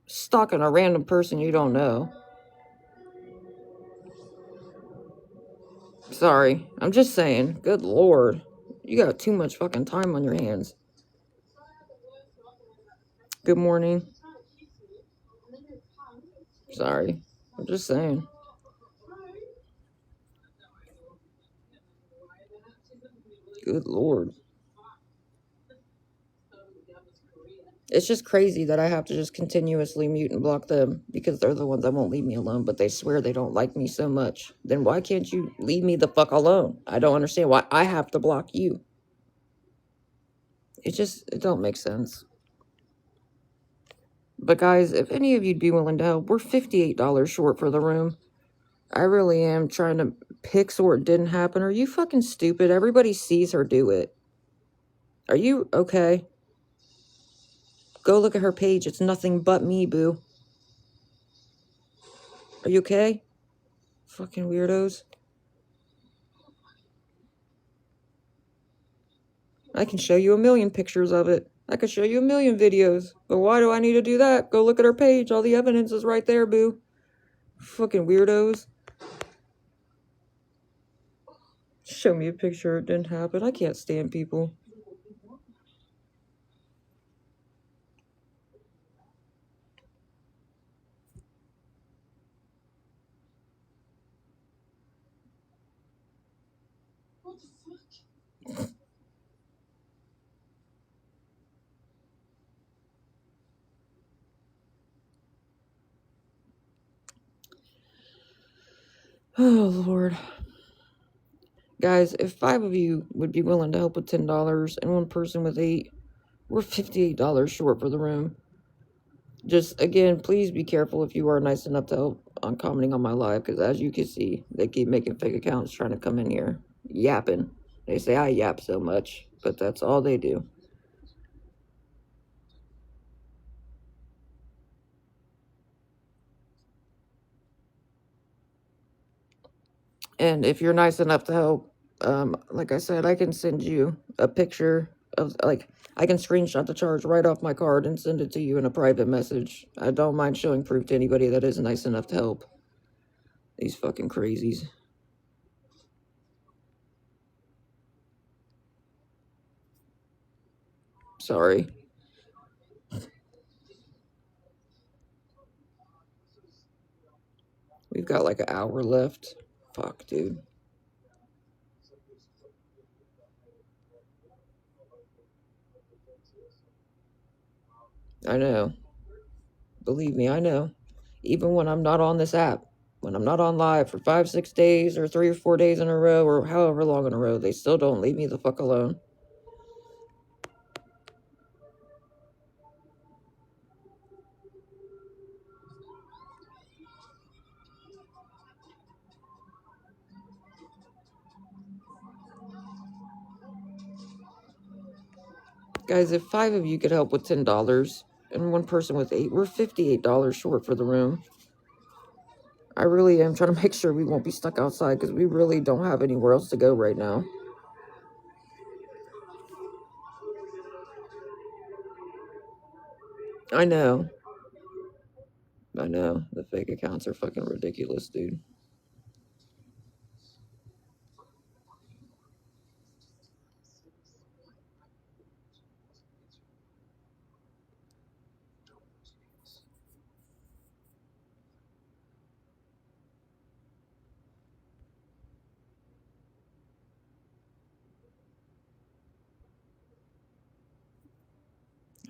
stalking a random person you don't know. Sorry. I'm just saying. Good lord. You got too much fucking time on your hands. Good morning. Sorry. I'm just saying. Good lord. It's just crazy that I have to just continuously mute and block them because they're the ones that won't leave me alone, but they swear they don't like me so much. Then why can't you leave me the fuck alone? I don't understand why I have to block you. It don't make sense. But guys, if any of you'd be willing to help, we're $58 short for the room. I really am trying to pick so it didn't happen. Are you fucking stupid? Everybody sees her do it. Are you okay? Go look at her page. It's nothing but me, boo. Are you okay? Fucking weirdos. I can show you a million pictures of it. I could show you a million videos. But why do I need to do that? Go look at her page. All the evidence is right there, boo. Fucking weirdos. Show me a picture. It didn't happen. I can't stand people. Oh, Lord. Guys, if 5 of you would be willing to help with $10 and one person with 8, we're $58 short for the room. Just, again, please be careful if you are nice enough to help on commenting on my live, because as you can see, they keep making fake accounts trying to come in here, yapping. They say I yap so much, but that's all they do. And if you're nice enough to help, like I said, I can send you a picture of, like, I can screenshot the charge right off my card and send it to you in a private message. I don't mind showing proof to anybody that is nice enough to help. These fucking crazies. Sorry. We've got like an hour left. Fuck, dude. I know. Believe me, I know. Even when I'm not on this app, when I'm not on live for 5, 6 days or 3 or 4 days in a row or however long in a row, they still don't leave me the fuck alone. Guys, if 5 of you could help with $10 and one person with 8, we're $58 short for the room. I really am trying to make sure we won't be stuck outside because we really don't have anywhere else to go right now. I know. I know. The fake accounts are fucking ridiculous, dude.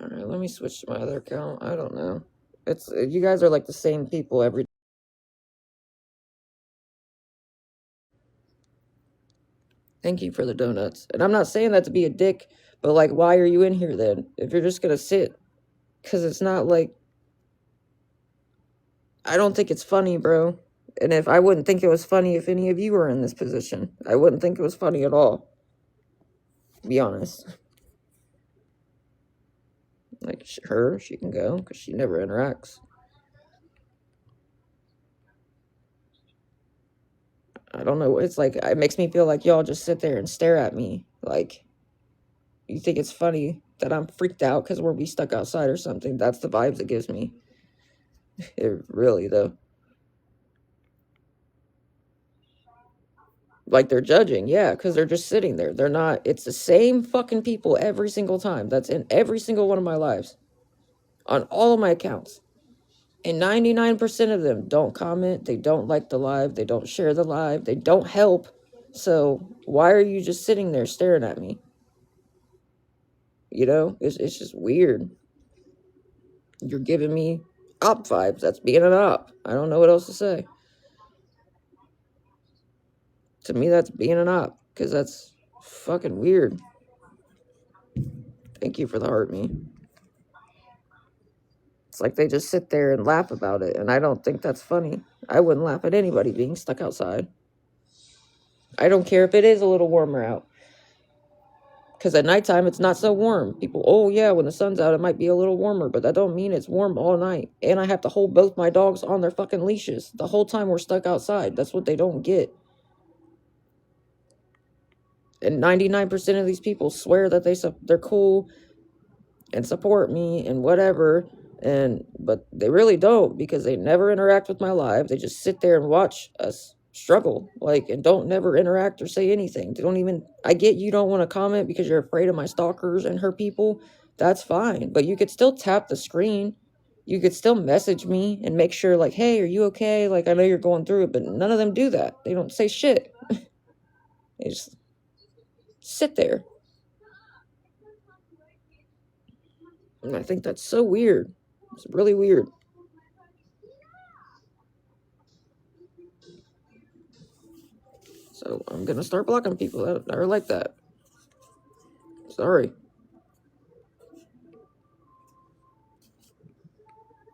Alright, let me switch to my other account. I don't know. It's you guys are like the same people every. Thank you for the donuts. And I'm not saying that to be a dick, but like, why are you in here then? If you're just gonna sit. Because it's not like. I don't think it's funny, bro. And if I wouldn't think it was funny if any of you were in this position, I wouldn't think it was funny at all. To be honest. Like, she can go, because she never interacts. I don't know. It's like, it makes me feel like y'all just sit there and stare at me. Like, you think it's funny that I'm freaked out because we'll be stuck outside or something. That's the vibes it gives me. It really, though. Like, they're judging, yeah, because they're just sitting there. They're not, it's the same fucking people every single time. That's in every single one of my lives. On all of my accounts. And 99% of them don't comment. They don't like the live. They don't share the live. They don't help. So why are you just sitting there staring at me? You know, it's just weird. You're giving me op vibes. That's being an op. I don't know what else to say. To me, that's being an op. Because that's fucking weird. Thank you for the heart, me. It's like they just sit there and laugh about it. And I don't think that's funny. I wouldn't laugh at anybody being stuck outside. I don't care if it is a little warmer out. Because at nighttime, it's not so warm. People, oh yeah, when the sun's out, it might be a little warmer, but that don't mean it's warm all night. And I have to hold both my dogs on their fucking leashes the whole time we're stuck outside. That's what they don't get. And 99% of these people swear that they're cool and support me and whatever. But they really don't, because they never interact with my live. They just sit there and watch us struggle, like, and don't never interact or say anything. They don't even, I get you don't want to comment because you're afraid of my stalkers and her people. That's fine, but you could still tap the screen. You could still message me and make sure, like, hey, are you okay? Like, I know you're going through it, but none of them do that. They don't say shit. They just, sit there. And I think that's so weird. It's really weird. So I'm gonna start blocking people that are like that. Sorry.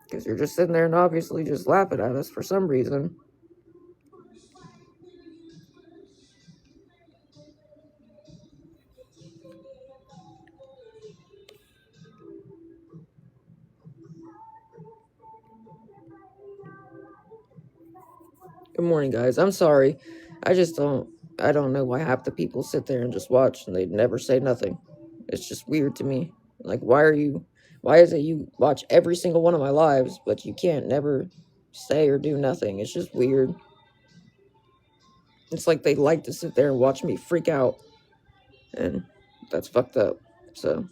Because you're just sitting there and obviously just laughing at us for some reason. Good morning, guys. I'm sorry. I don't know why half the people sit there and just watch and they never say nothing. It's just weird to me. Like, why is it you watch every single one of my lives, but you can't never say or do nothing? It's just weird. It's like they like to sit there and watch me freak out. And that's fucked up. So,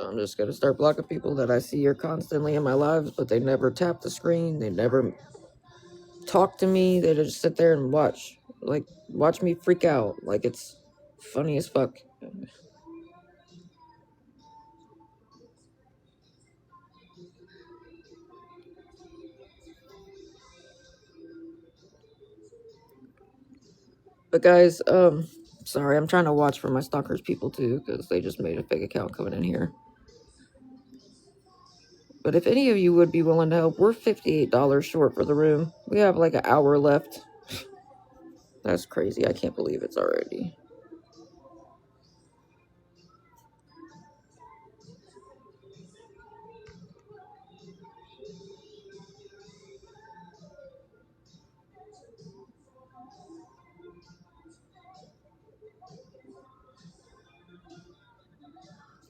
I'm just gonna start blocking people that I see are constantly in my lives, but they never tap the screen. They never talk to me. They just sit there and watch. Like, watch me freak out. Like, it's funny as fuck. But guys, sorry, I'm trying to watch for my stalkers people too, because they just made a fake account coming in here. But if any of you would be willing to help, we're $58 short for the room. We have like an hour left. That's crazy. I can't believe it's already.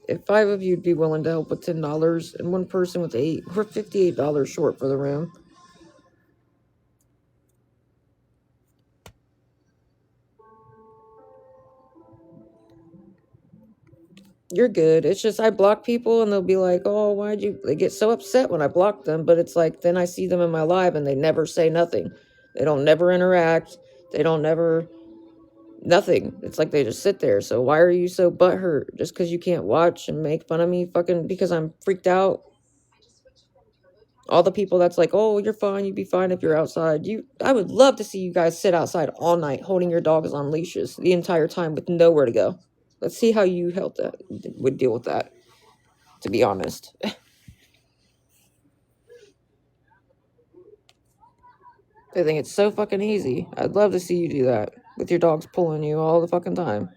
If 5 of you'd be willing to help with $10 and one person with 8, we're $58 short for the room. You're good. It's just I block people and they'll be like, oh, why'd you? They get so upset when I block them, but it's like then I see them in my live and they never say nothing. They don't never interact. They don't never nothing. It's like they just sit there. So why are you so butthurt just because you can't watch and make fun of me fucking because I'm freaked out? All the people that's like, oh, you're fine. You'd be fine if you're outside. I would love to see you guys sit outside all night holding your dogs on leashes the entire time with nowhere to go. Let's see how you would deal with that, to be honest. I think it's so fucking easy. I'd love to see you do that with your dogs pulling you all the fucking time.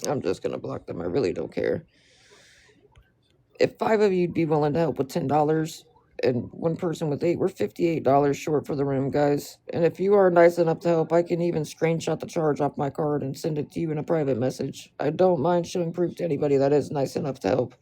I'm just gonna block them. I really don't care. If 5 of you'd be willing to help with $10 and one person with 8, we're $58 short for the room, guys. And if you are nice enough to help, I can even screenshot the charge off my card and send it to you in a private message. I don't mind showing proof to anybody that is nice enough to help.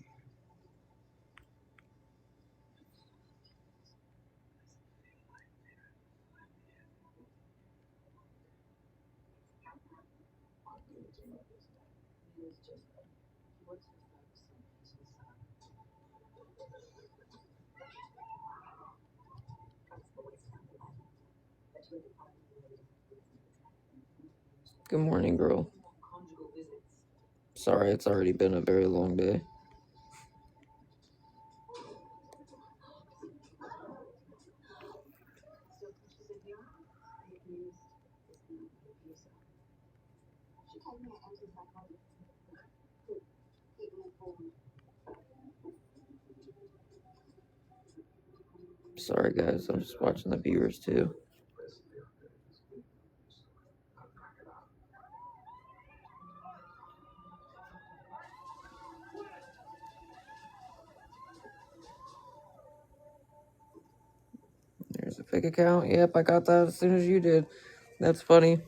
Good morning, girl. Sorry, it's already been a very long day. Sorry, guys. I'm just watching the viewers, too. There's a fake account. Yep, I got that as soon as you did. That's funny.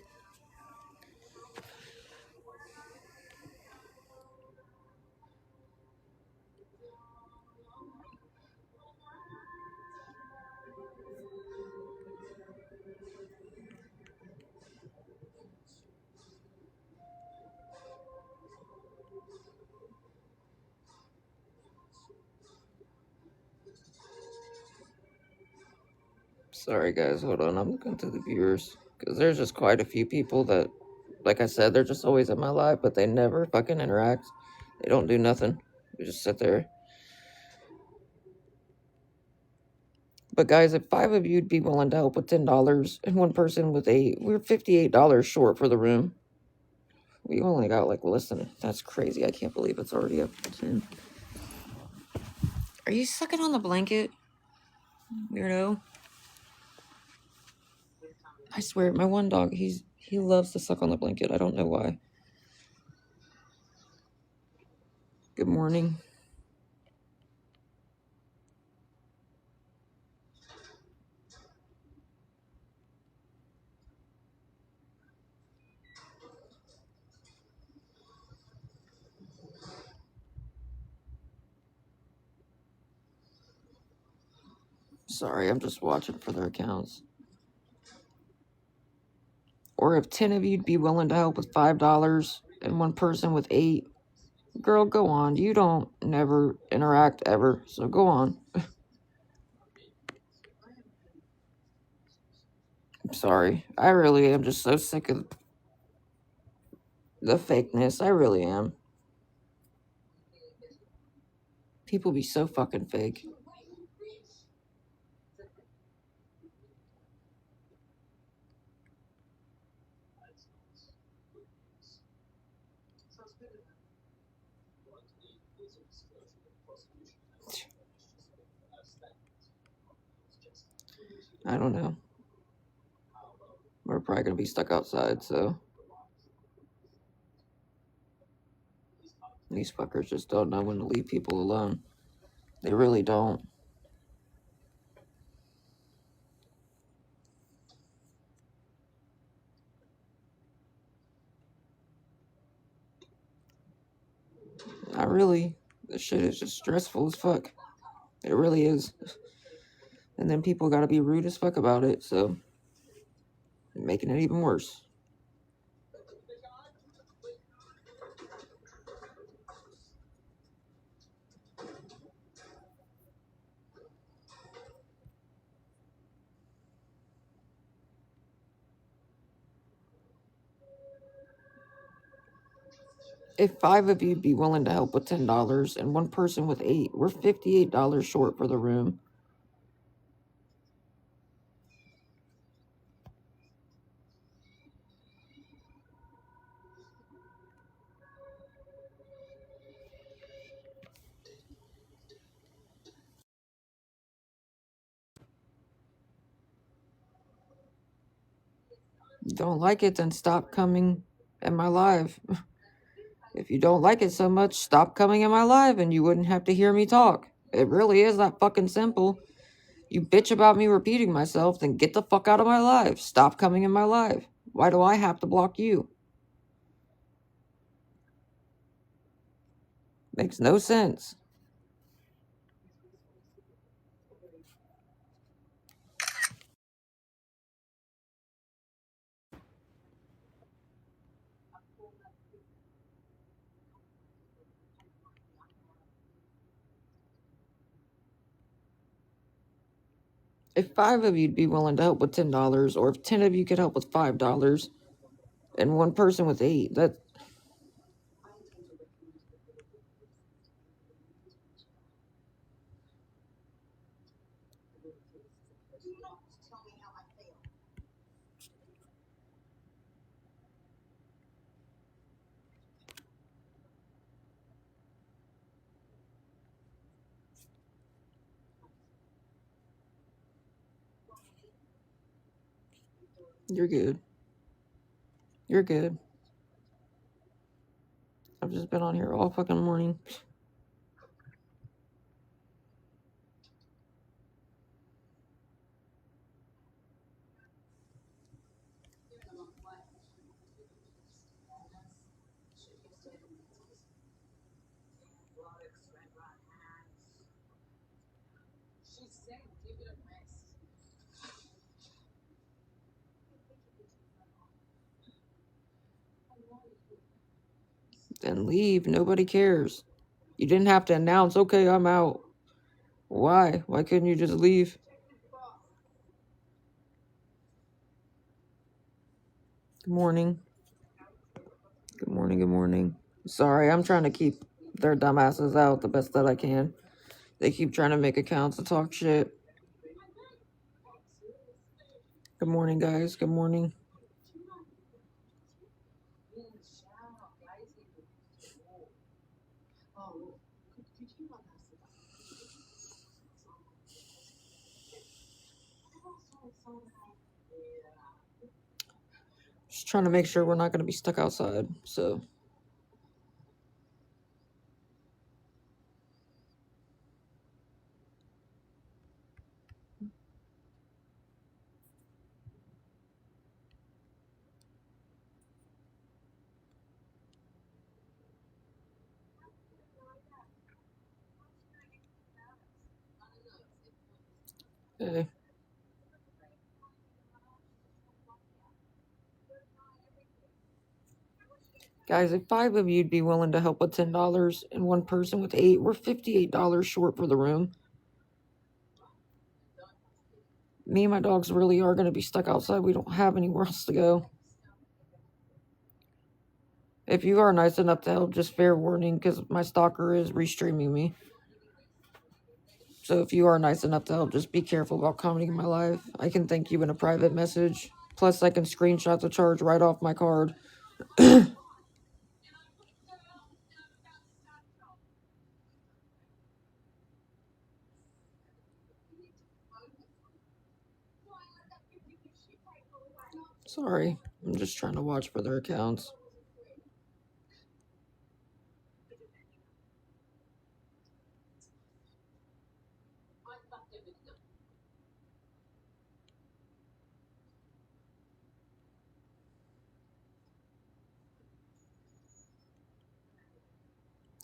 Sorry, guys. Hold on. I'm looking through the viewers. Because there's just quite a few people that, like I said, they're just always in my live, but they never fucking interact. They don't do nothing. They just sit there. But guys, if 5 of you'd be willing to help with $10 and one person with 8, we're $58 short for the room. We only got like less than, that's crazy. I can't believe it's already up to 10. Are you sucking on the blanket, weirdo? I swear, my one dog, he loves to suck on the blanket. I don't know why. Good morning. Sorry, I'm just watching for their accounts. Or if 10 of you'd be willing to help with $5 and one person with 8, girl, go on. You don't never interact ever, so go on. I'm sorry. I really am just so sick of the fakeness. I really am. People be so fucking fake. I don't know. We're probably gonna be stuck outside, so these fuckers just don't know when to leave people alone. They really don't. Not really. This shit is just stressful as fuck. It really is. And then people gotta be rude as fuck about it, so making it even worse. If 5 of you'd be willing to help with $10 and one person with 8, we're $58 short for the room. You don't like it, then stop coming in my live. If you don't like it so much, stop coming in my live and you wouldn't have to hear me talk. It really is that fucking simple. You bitch about me repeating myself, then get the fuck out of my live. Stop coming in my live. Why do I have to block you? Makes no sense. If 5 of you'd be willing to help with $10, or if 10 of you could help with $5, and one person with 8, that You're good. You're good. I've just been on here all fucking morning. Then leave. Nobody cares. You didn't have to announce, okay, I'm out. Why? Why couldn't you just leave? Good morning. Good morning, good morning. Sorry, I'm trying to keep their dumbasses out the best that I can. They keep trying to make accounts to talk shit. Good morning, guys. Good morning. Just trying to make sure we're not going to be stuck outside, so. Hey. Guys, if 5 of you'd be willing to help with $10 and one person with 8, we're $58 short for the room. Me and my dogs really are going to be stuck outside. We don't have anywhere else to go. If you are nice enough to help, just fair warning, because my stalker is restreaming me. So if you are nice enough to help, just be careful about commenting in my live. I can thank you in a private message. Plus, I can screenshot the charge right off my card. Sorry, I'm just trying to watch for their accounts.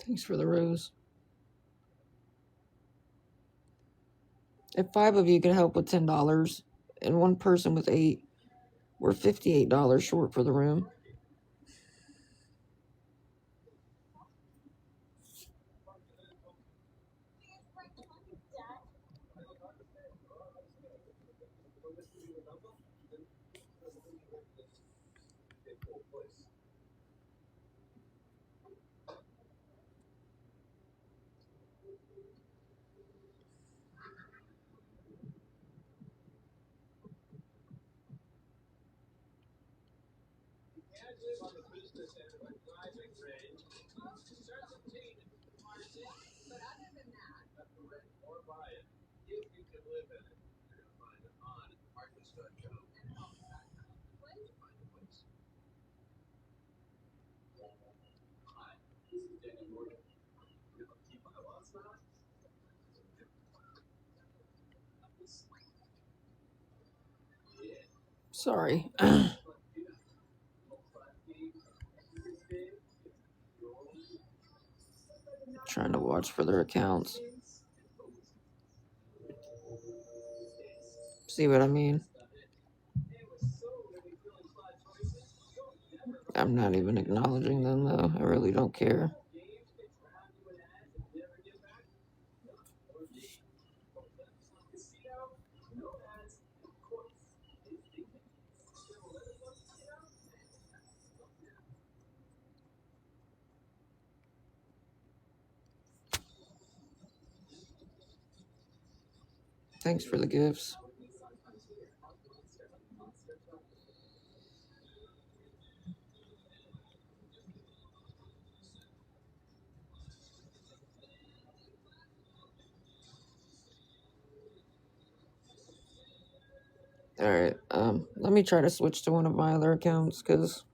Thanks for the rose. If 5 of you can help with $10 and one person with 8, we're $58 short for the room. Sorry. Trying to watch for their accounts. See what I mean? I'm not even acknowledging them, though. I really don't care. Thanks for the gifts. Alright, let me try to switch to one of my other accounts, because